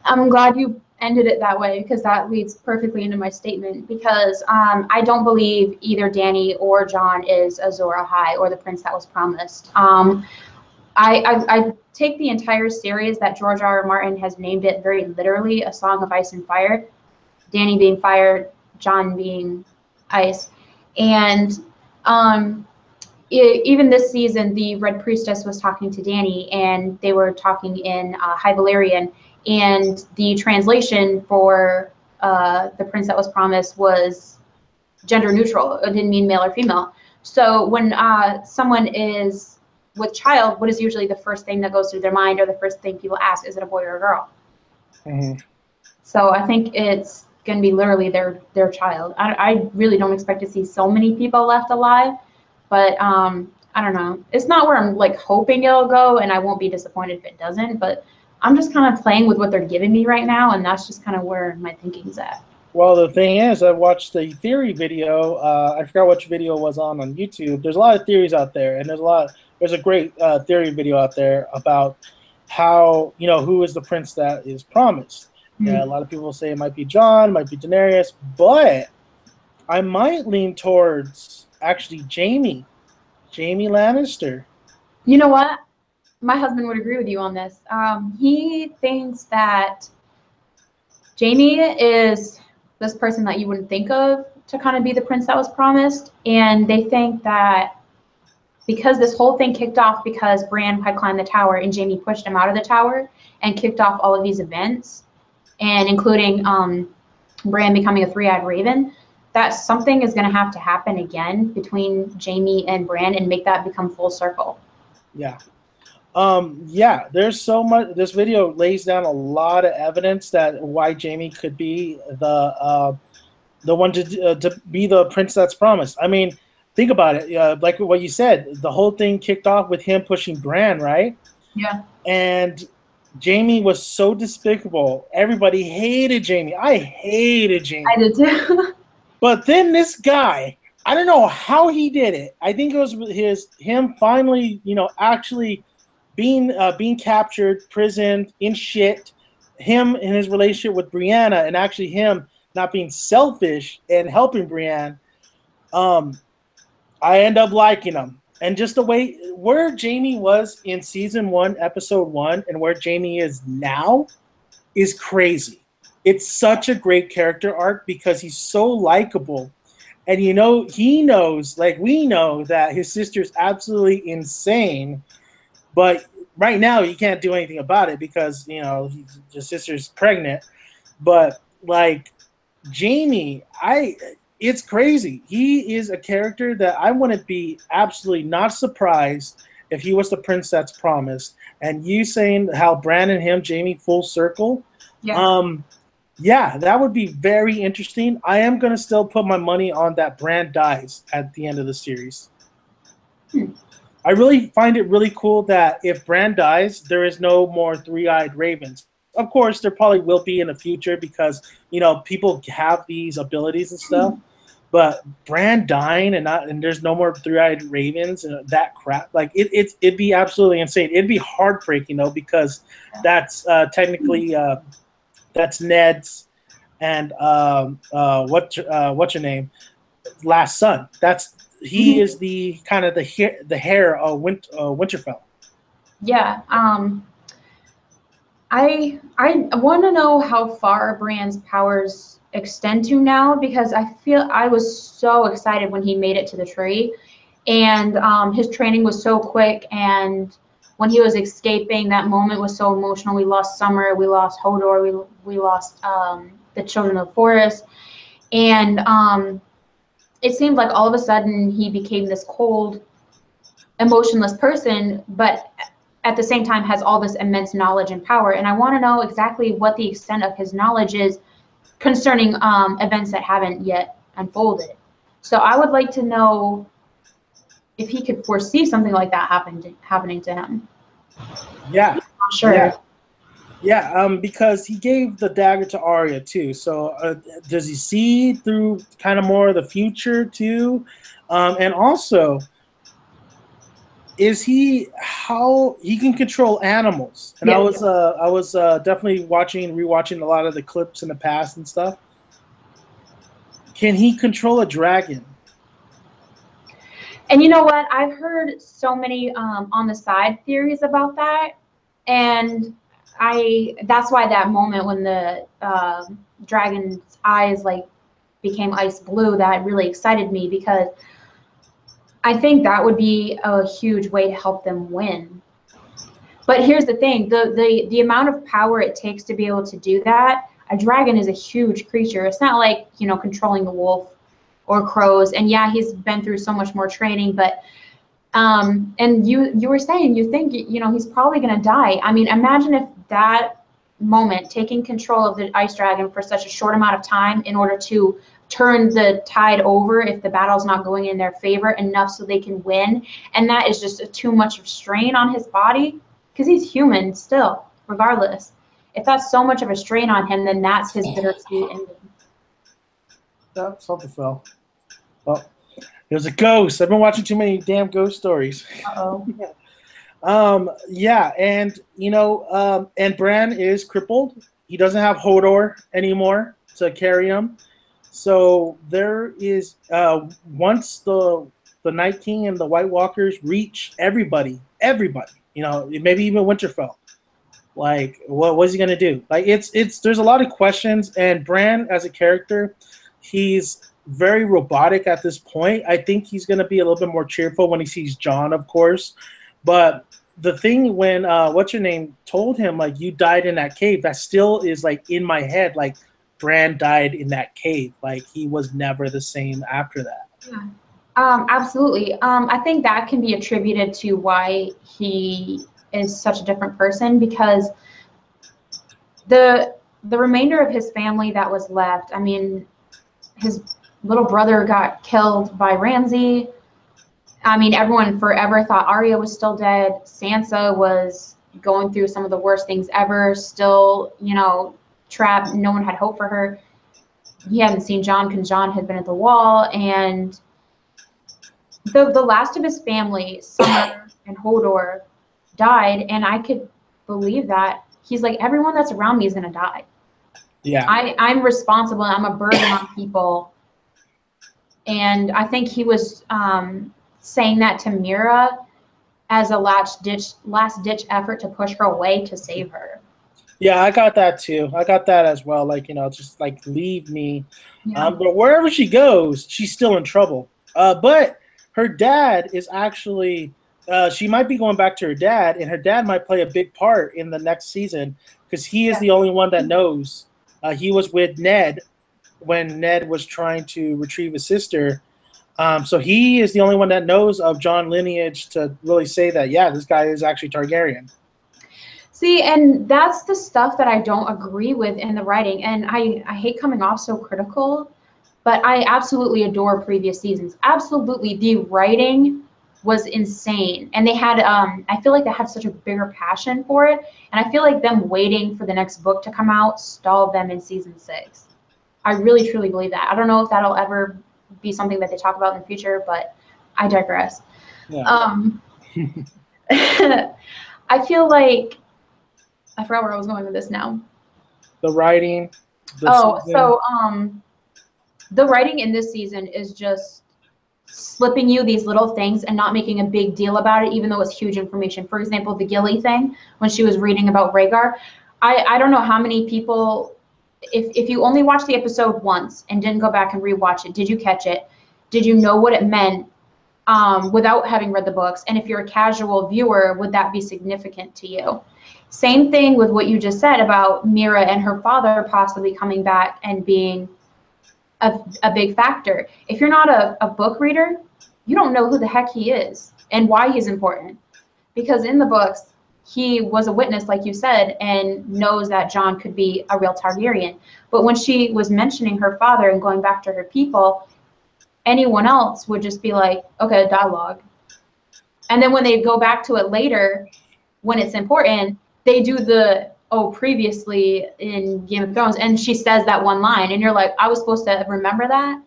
I'm glad you ended it that way, because that leads perfectly into my statement, because I don't believe either Dany or John is Azor Ahai or the prince that was promised. I take the entire series that George R. R. Martin has named it very literally, A Song of Ice and Fire. Dany being fire, John being ice. And even this season, the Red Priestess was talking to Dany, and they were talking in High Valyrian. And the translation for the prince that was promised was gender neutral. It didn't mean male or female. So when someone is with child, what is usually the first thing that goes through their mind, or the first thing people ask, is it a boy or a girl? Mm-hmm. So I think it's going to be literally their child. I really don't expect to see so many people left alive, but I don't know. It's not where I'm like hoping it'll go, and I won't be disappointed if it doesn't, but I'm just kind of playing with what they're giving me right now, and that's just kind of where my thinking's at. Well, the thing is, I watched the theory video. I forgot which video it was on YouTube. There's a lot of theories out there, and there's a great theory video out there about how, who is the prince that is promised. Mm-hmm. Yeah, a lot of people say it might be Jon, might be Daenerys, but I might lean towards actually Jaime Lannister. You know what? My husband would agree with you on this. He thinks that Jaime is this person that you wouldn't think of to kind of be the prince that was promised. And they think that because this whole thing kicked off because Bran had climbed the tower and Jaime pushed him out of the tower and kicked off all of these events, and including Bran becoming a three-eyed raven, that something is going to have to happen again between Jaime and Bran and make that become full circle. Yeah. Yeah, there's so much. This video lays down a lot of evidence that why Jamie could be the one to be the prince that's promised. I mean, think about it. Like what you said, the whole thing kicked off with him pushing Bran, right? Yeah. And Jamie was so despicable. Everybody hated Jamie. I hated Jamie. I did too. But then this guy, I don't know how he did it. I think it was him finally, actually being captured, prisoned, in shit. Him and his relationship with Brianna, and actually him not being selfish and helping Brienne. I end up liking him. And just the way where Jamie was in season 1, episode 1, and where Jamie is now is crazy. It's such a great character arc because he's so likable. And he knows, like we know, that his sister's absolutely insane. But right now he can't do anything about it because, his sister's pregnant. But like Jamie, it's crazy. He is a character that I wouldn't be absolutely not surprised if he was the prince that's promised. And you saying how Bran and him, Jamie, full circle. Yeah. Yeah, that would be very interesting. I am going to still put my money on that Bran dies at the end of the series. I really find it really cool that if Bran dies, there is no more three-eyed ravens. Of course, there probably will be in the future because, people have these abilities and stuff. But Bran dying and there's no more three-eyed ravens and that crap, like it'd be absolutely insane. It'd be heartbreaking though because that's technically that's Ned's and what's your name, last son. He is the kind of the heir of Winterfell. Yeah. I want to know how far Bran's powers extend to now because I was so excited when he made it to the tree, and his training was so quick, and when he was escaping, that moment was so emotional. We lost Summer, we lost Hodor, we lost the children of the forest, and it seemed like all of a sudden he became this cold, emotionless person, but at the same time has all this immense knowledge and power. And I want to know exactly what the extent of his knowledge is concerning events that haven't yet unfolded. So I would like to know if he could foresee something like that happening to him. Yeah. I'm not sure. Yeah, because he gave the dagger to Arya too. So does he see through kind of more of the future too? And also, is he how he can control animals? And Yeah. I was definitely rewatching a lot of the clips in the past and stuff. Can he control a dragon? And you know what? I've heard so many on the side theories about that, and that's why that moment when the dragon's eyes became ice blue, that really excited me because I think that would be a huge way to help them win. But here's the thing, the amount of power it takes to be able to do that, a dragon is a huge creature. It's not like, controlling the wolf or crows. And yeah, he's been through so much more training, but and you were saying you think he's probably going to die. I mean, imagine if that moment, taking control of the ice dragon for such a short amount of time in order to turn the tide over if the battle's not going in their favor enough so they can win, and that is just too much of strain on his body because he's human still, regardless. If that's so much of a strain on him, then that's his bittersweet ending. Yeah, something fell. Well, it was a ghost. I've been watching too many damn ghost stories. Uh-oh. Yeah, and and Bran is crippled. He doesn't have Hodor anymore to carry him. So there is once the Night King and the White Walkers reach everybody, maybe even Winterfell. Like, what was he gonna do? Like, there's a lot of questions, and Bran as a character, he's very robotic at this point. I think he's gonna be a little bit more cheerful when he sees Jon, of course. But the thing when what's your name told him, like, you died in that cave, that still is like in my head, like Bran died in that cave. Like, he was never the same after that. Yeah. Absolutely. I think that can be attributed to why he is such a different person, because the remainder of his family that was left, I mean, his little brother got killed by Ramsay. I mean, everyone forever thought Arya was still dead. Sansa was going through some of the worst things ever, still, you know, trapped. No one had hope for her. He hadn't seen Jon because Jon had been at the Wall, and the last of his family, Summer and Hodor, died, and I could believe that. He's like, everyone that's around me is gonna die. Yeah. I'm responsible. I'm a burden on people, and I think he was saying that to Mira as a last ditch effort to push her away to save her. Yeah, I got that too. I got that as well. Like, you know, just like leave me. Yeah. But wherever she goes, she's still in trouble. But her dad is actually, she might be going back to her dad, and her dad might play a big part in the next season because he is the only one that knows. He was with Ned when Ned was trying to retrieve his sister. So he is the only one that knows of Jon lineage to really say that, yeah, this guy is actually Targaryen. See, and that's the stuff that I don't agree with in the writing. And I hate coming off so critical, but I absolutely adore previous seasons. Absolutely. The writing was insane. And they had, I feel like they had such a bigger passion for it. And I feel like them waiting for the next book to come out stalled them in season 6. I really, truly believe that. I don't know if that'll ever be something that they talk about in the future, but I digress. Yeah. I feel like, I forgot where I was going with this now. The writing. The writing in this season is just slipping you these little things and not making a big deal about it, even though it's huge information. For example, the Gilly thing, when she was reading about Rhaegar, I don't know how many people, if you only watched the episode once and didn't go back and rewatch it, did you catch it? Did you know what it meant without having read the books? And if you're a casual viewer, would that be significant to you? Same thing with what you just said about Mira and her father possibly coming back and being a big factor. If you're not a book reader, you don't know who the heck he is and why he's important. Because in the books, he was a witness, like you said, and knows that Jon could be a real Targaryen. But when she was mentioning her father and going back to her people, anyone else would just be like, okay, dialogue. And then when they go back to it later, when it's important, they do the, previously in Game of Thrones, and she says that one line, and you're like, I was supposed to remember that?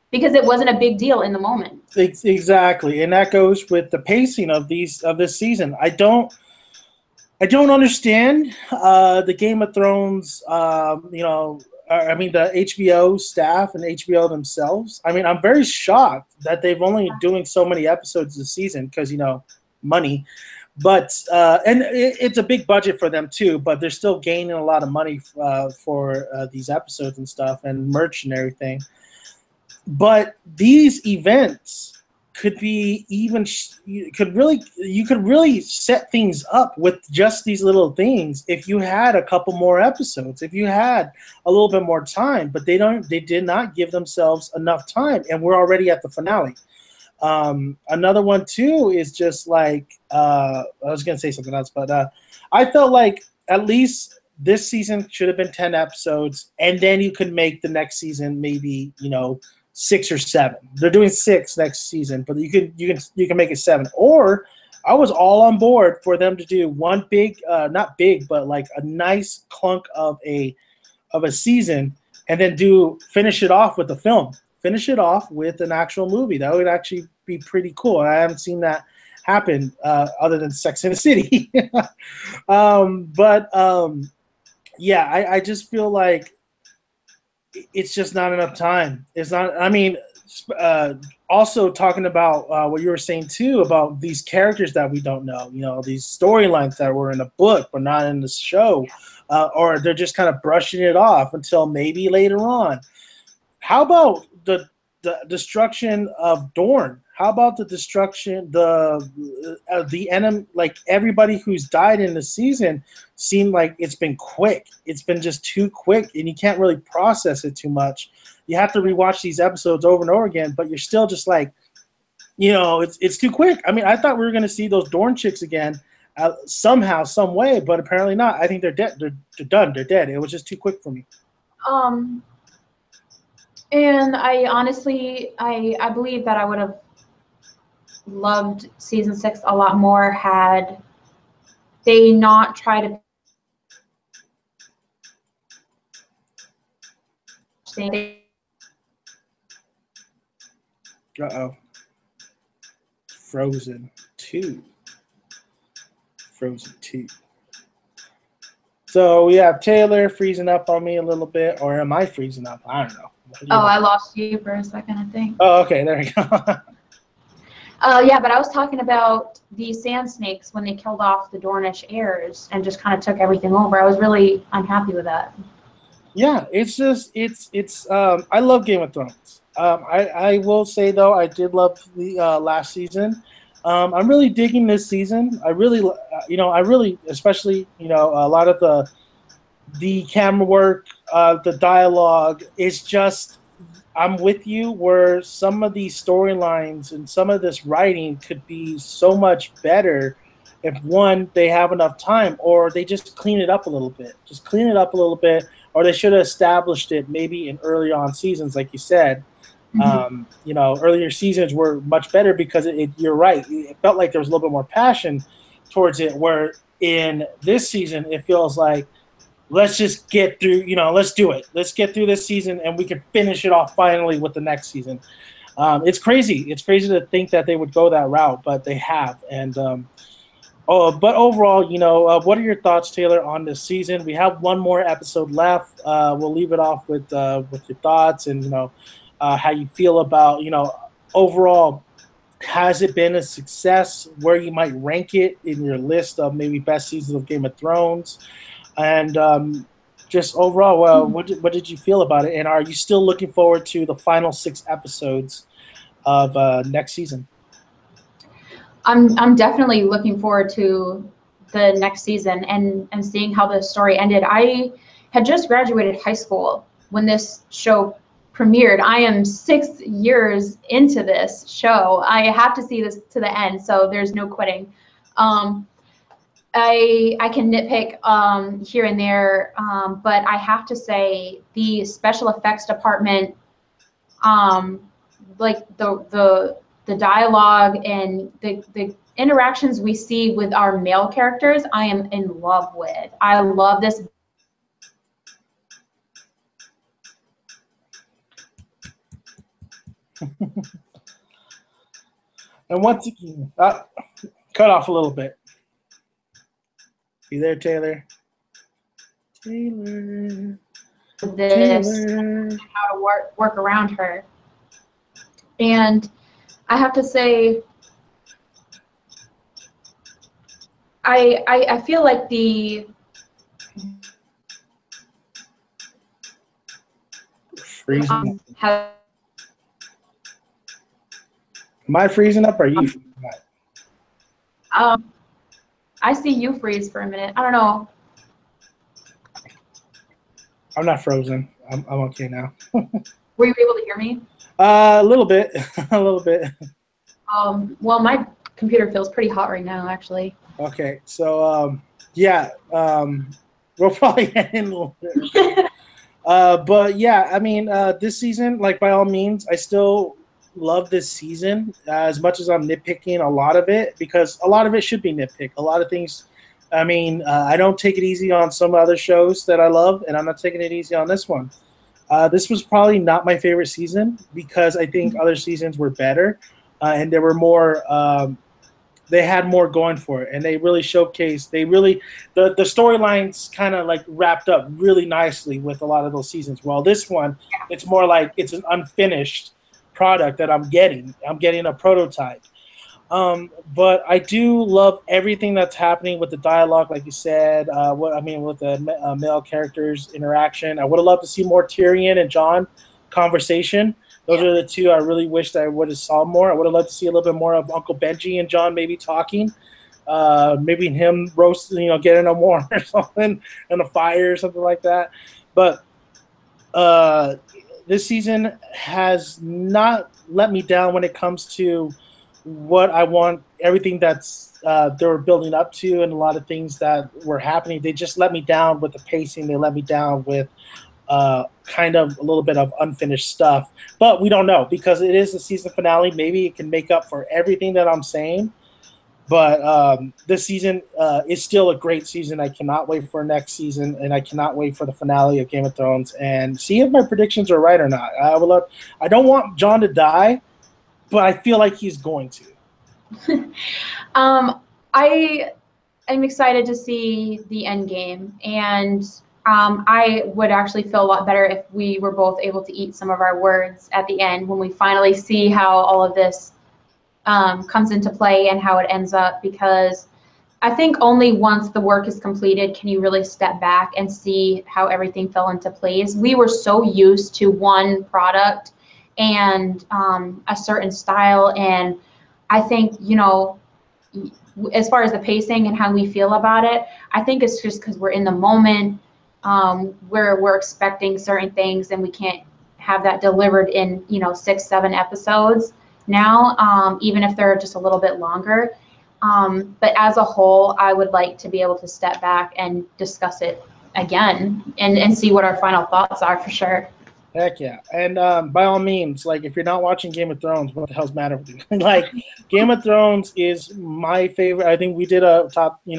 Because it wasn't a big deal in the moment. Exactly, and that goes with the pacing of this season. I don't understand the Game of Thrones, the HBO staff and HBO themselves. I mean, I'm very shocked that they've only doing so many episodes this season because, money. But and it's a big budget for them too, but they're still gaining a lot of money for these episodes and stuff and merch and everything. But these events could be you could really set things up with just these little things if you had a couple more episodes, if you had a little bit more time. But they did not give themselves enough time, and we're already at the finale. Another one too is just like I was gonna say something else, but I felt like at least this season should have been 10 episodes, and then you could make the next season maybe 6 or 7. They're doing 6 next season, but you can make it 7. Or I was all on board for them to do one big, not big, but like a nice clunk of a season, and then finish it off with a film. Finish it off with an actual movie. That would actually be pretty cool. I haven't seen that happen other than Sex and the City. I just feel like it's just not enough time. It's not. I mean, also talking about what you were saying too about these characters that we don't know. These storylines that were in a book but not in the show, or they're just kind of brushing it off until maybe later on. How about the destruction of Dorne? How about the destruction, the enemy, like everybody who's died in the season seemed like it's been quick. It's been just too quick, and you can't really process it too much. You have to rewatch these episodes over and over again, but you're still just like, it's too quick. I mean, I thought we were going to see those Dorne chicks again, somehow, some way, but apparently not. I think they're dead. They're done. They're dead. It was just too quick for me. And I honestly, I believe that I would have loved season 6 a lot more had they not tried to Uh-oh. Frozen 2. Frozen 2. So we have Taylor freezing up on me a little bit, or am I freezing up? I don't know. I lost you for a second, I think. Oh, okay, there we go. Yeah, but I was talking about the sand snakes when they killed off the Dornish heirs and just kind of took everything over. I was really unhappy with that. Yeah, it's just I love Game of Thrones. I will say though, I did love the last season. I'm really digging this season. I really, especially a lot of the camera work, the dialogue is just. I'm with you where some of these storylines and some of this writing could be so much better if, one, they have enough time, or they just clean it up a little bit. Just clean it up a little bit, or they should have established it maybe in early on seasons, like you said. Earlier seasons were much better because you're right. It felt like there was a little bit more passion towards it, where in this season it feels like, let's just get through, let's do it. Let's get through this season and we can finish it off finally with the next season. It's crazy. It's crazy to think that they would go that route, but they have. And but overall, what are your thoughts, Taylor, on this season? We have one more episode left. We'll leave it off with your thoughts and, how you feel about, overall, has it been a success? Where you might rank it in your list of maybe best seasons of Game of Thrones? And just overall, what did you feel about it? And are you still looking forward to the final 6 episodes of next season? I'm definitely looking forward to the next season and seeing how the story ended. I had just graduated high school when this show premiered. I am 6 years into this show. I have to see this to the end, so there's no quitting. I can nitpick here and there, but I have to say the special effects department, like the dialogue and the interactions we see with our male characters, I am in love with. I love this. And once again, cut off a little bit. You there, Taylor? Taylor. This how to work around her, and I have to say, I feel like the freezing. Am I freezing up or are you freezing up? I see you freeze for a minute. I don't know. I'm not frozen. I'm okay now. Were you able to hear me? A little bit. A little bit. Well, my computer feels pretty hot right now, actually. Okay. So, yeah. We'll probably end in a little bit. But, yeah, I mean, this season, like, by all means, I still love this season as much as I'm nitpicking a lot of it, because a lot of it should be nitpicked. A lot of things, I mean, I don't take it easy on some other shows that I love, and I'm not taking it easy on this one. This was probably not my favorite season because I think other seasons were better, and there were more. They had more going for it, and they really showcased. The storylines kind of like wrapped up really nicely with a lot of those seasons. Well, this one, it's more like it's an unfinished product that I'm getting. I'm getting a prototype. But I do love everything that's happening with the dialogue, like you said. With the male characters' interaction. I would have loved to see more Tyrion and Jon conversation. Those are the two I really wished I would have saw more. I would have loved to see a little bit more of Uncle Benji and Jon maybe talking. Maybe him roasting, getting a war or something in a fire or something like that. But this season has not let me down when it comes to what I want, everything that's they were building up to, and a lot of things that were happening. They just let me down with the pacing. They let me down with kind of a little bit of unfinished stuff. But we don't know because it is the season finale. Maybe it can make up for everything that I'm saying. But this season is still a great season. I cannot wait for next season, and I cannot wait for the finale of Game of Thrones and see if my predictions are right or not. I don't want Jon to die, but I feel like he's going to. I am excited to see the end game, and I would actually feel a lot better if we were both able to eat some of our words at the end when we finally see how all of this comes into play and how it ends up, because I think only once the work is completed can you really step back and see how everything fell into place. We were so used to one product and a certain style, and I think, you know, as far as the pacing and how we feel about it, I think it's just because we're in the moment where we're expecting certain things and we can't have that delivered in, you know, 6-7 episodes now, even if they're just a little bit longer. But as a whole, I would like to be able to step back and discuss it again and see what our final thoughts are for sure. Heck yeah. And by all means, like, if you're not watching Game of Thrones, what the hell's the matter with you? Like, Game of Thrones is my favorite. I think we did a top 10,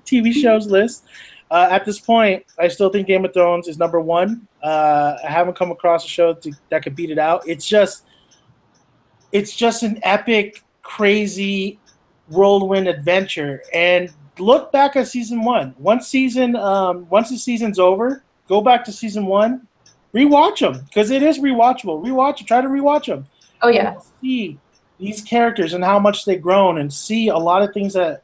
TV shows list. At this point, I still think Game of Thrones is number one. I haven't come across a show that could beat it out. It's just an epic, crazy whirlwind adventure. And look back at season one. Once the season's over, go back to season one, rewatch them because it is rewatchable. Try to rewatch them. Oh yeah. And see these characters and how much they've grown, and see a lot of things that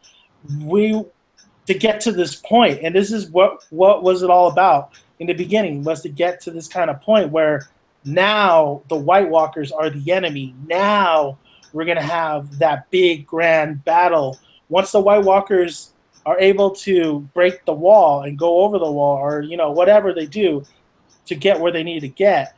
to get to this point. And this is what was it all about in the beginning, was to get to this kind of point where now the White Walkers are the enemy. Now we're going to have that big grand battle. Once the White Walkers are able to break the wall and go over the wall, or, you know, whatever they do to get where they need to get,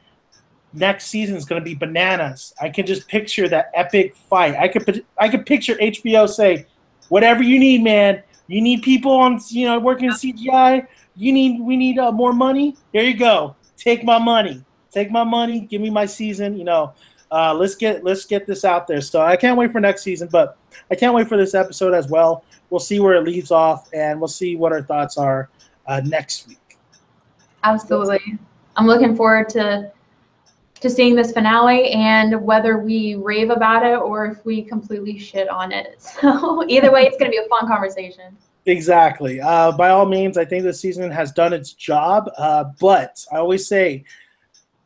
next season is going to be bananas. I can just picture that epic fight. I could picture HBO say, whatever you need, man. You need people on, working in CGI. We need more money. There you go. Take my money. Give me my season. Let's get this out there. So I can't wait for next season, but I can't wait for this episode as well. We'll see where it leaves off, and we'll see what our thoughts are next week. Absolutely. I'm looking forward to seeing this finale and whether we rave about it or if we completely shit on it. So either way, it's going to be a fun conversation. Exactly. By all means, I think this season has done its job, but I always say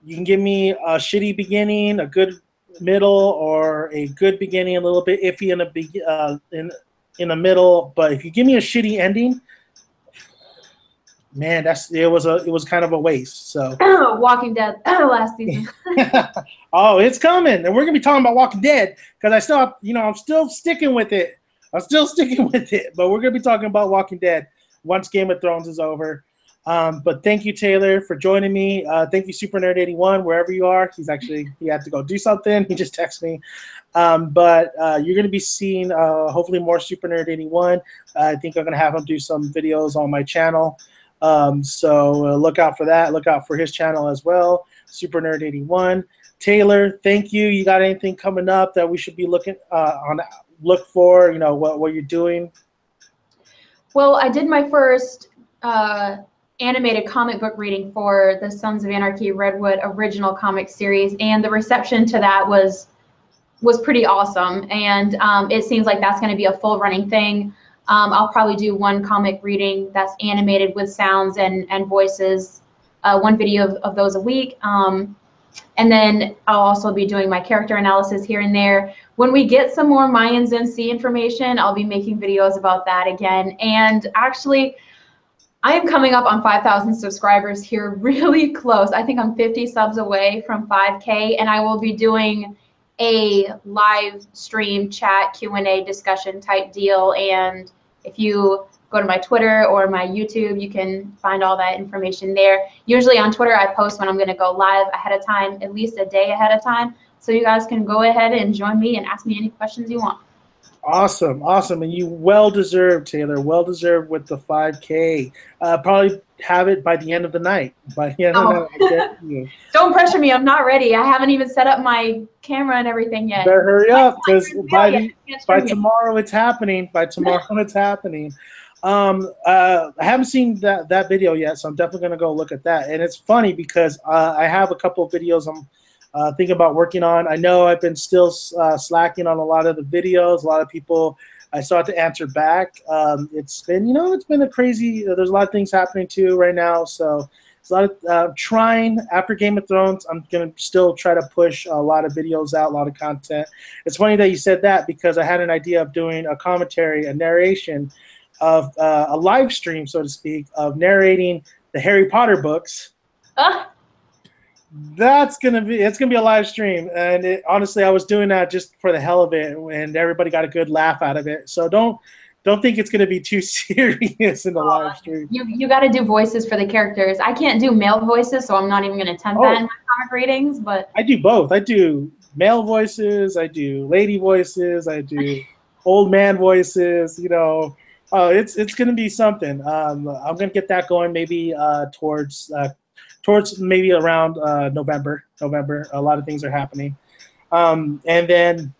you can give me a shitty beginning, a good middle, or a good beginning, a little bit iffy in the middle. But if you give me a shitty ending, man, it was kind of a waste. So Walking Dead last season. Oh, it's coming, and we're gonna be talking about Walking Dead because I'm still sticking with it. But we're gonna be talking about Walking Dead once Game of Thrones is over. But thank you, Taylor, for joining me. Thank you, Super Nerd 81, wherever you are. He had to go do something. He just texted me. But you're going to be seeing hopefully more Super Nerd 81. I think I'm going to have him do some videos on my channel. So look out for that. Look out for his channel as well, Super Nerd 81. Taylor, thank you. You got anything coming up that we should be look for? What you're doing? Well, I did my first animated comic book reading for the Sons of Anarchy Redwood original comic series, and the reception to that was pretty awesome. And it seems like that's going to be a full running thing. I'll probably do one comic reading that's animated with sounds and voices, one video of those a week. And then I'll also be doing my character analysis here and there. When we get some more Mayans NC information, I'll be making videos about that again. And actually, I am coming up on 5,000 subscribers here really close. I think I'm 50 subs away from 5K, and I will be doing a live stream chat Q&A discussion type deal. And if you go to my Twitter or my YouTube, you can find all that information there. Usually on Twitter, I post when I'm going to go live ahead of time, at least a day ahead of time. so you guys can go ahead and join me and ask me any questions you want. Awesome, awesome, and you well deserved, Taylor. Well deserved with the 5K. Probably have it by the end of the night. By the end of the night, Don't pressure me. I'm not ready. I haven't even set up my camera and everything yet. Better hurry up, because by tomorrow it's happening. By tomorrow it's happening. I haven't seen that video yet, so I'm definitely gonna go look at that. And it's funny because I have a couple of videos I'm thinking about working on. I know I've been still slacking on a lot of the videos. A lot of people I still have to answer back. It's been, it's been a crazy. There's a lot of things happening too right now. So it's a lot of trying. After Game of Thrones, I'm gonna still try to push a lot of videos out, a lot of content. It's funny that you said that because I had an idea of doing a commentary, a narration of a live stream, so to speak, of narrating the Harry Potter books. It's gonna be a live stream, and honestly, I was doing that just for the hell of it, and everybody got a good laugh out of it. So don't think it's gonna be too serious in the live stream. You got to do voices for the characters. I can't do male voices, so I'm not even gonna attempt that in my comic readings. But I do both. I do male voices. I do lady voices. I do old man voices. It's gonna be something. I'm gonna get that going maybe towards maybe around November. A lot of things are happening. And then,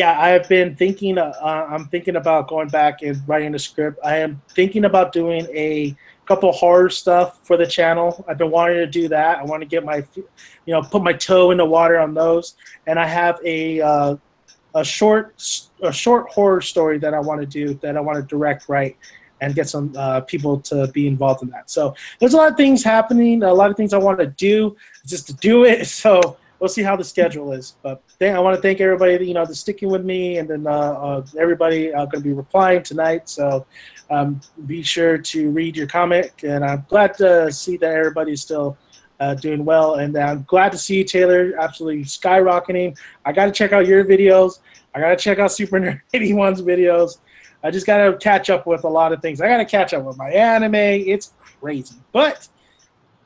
I've been thinking, I'm thinking about going back and writing a script. I am thinking about doing a couple horror stuff for the channel. I've been wanting to do that. I want to get my, put my toe in the water on those. And I have a short horror story that I want to do, that I want to direct, write, and get some people to be involved in that. So there's a lot of things happening, a lot of things I want to do just to do it. So we'll see how the schedule is. But I want to thank everybody that's sticking with me, and then everybody going to be replying tonight. So be sure to read your comment, and I'm glad to see that everybody's still doing well. And I'm glad to see you, Taylor, absolutely skyrocketing. I got to check out your videos. I got to check out Super Nerd 81's videos. I just got to catch up with a lot of things. I got to catch up with my anime. It's crazy. But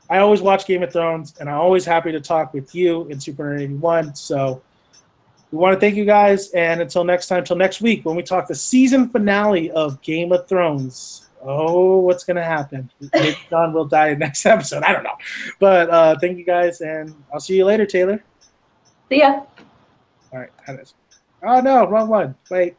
I always watch Game of Thrones, and I'm always happy to talk with you in Super Nerd 81. So we want to thank you guys, and until next time, until next week, when we talk the season finale of Game of Thrones. Oh, what's going to happen? Maybe John will die in the next episode. I don't know. But thank you guys, and I'll see you later, Taylor. See ya. All right. Oh, no, wrong one. Wait.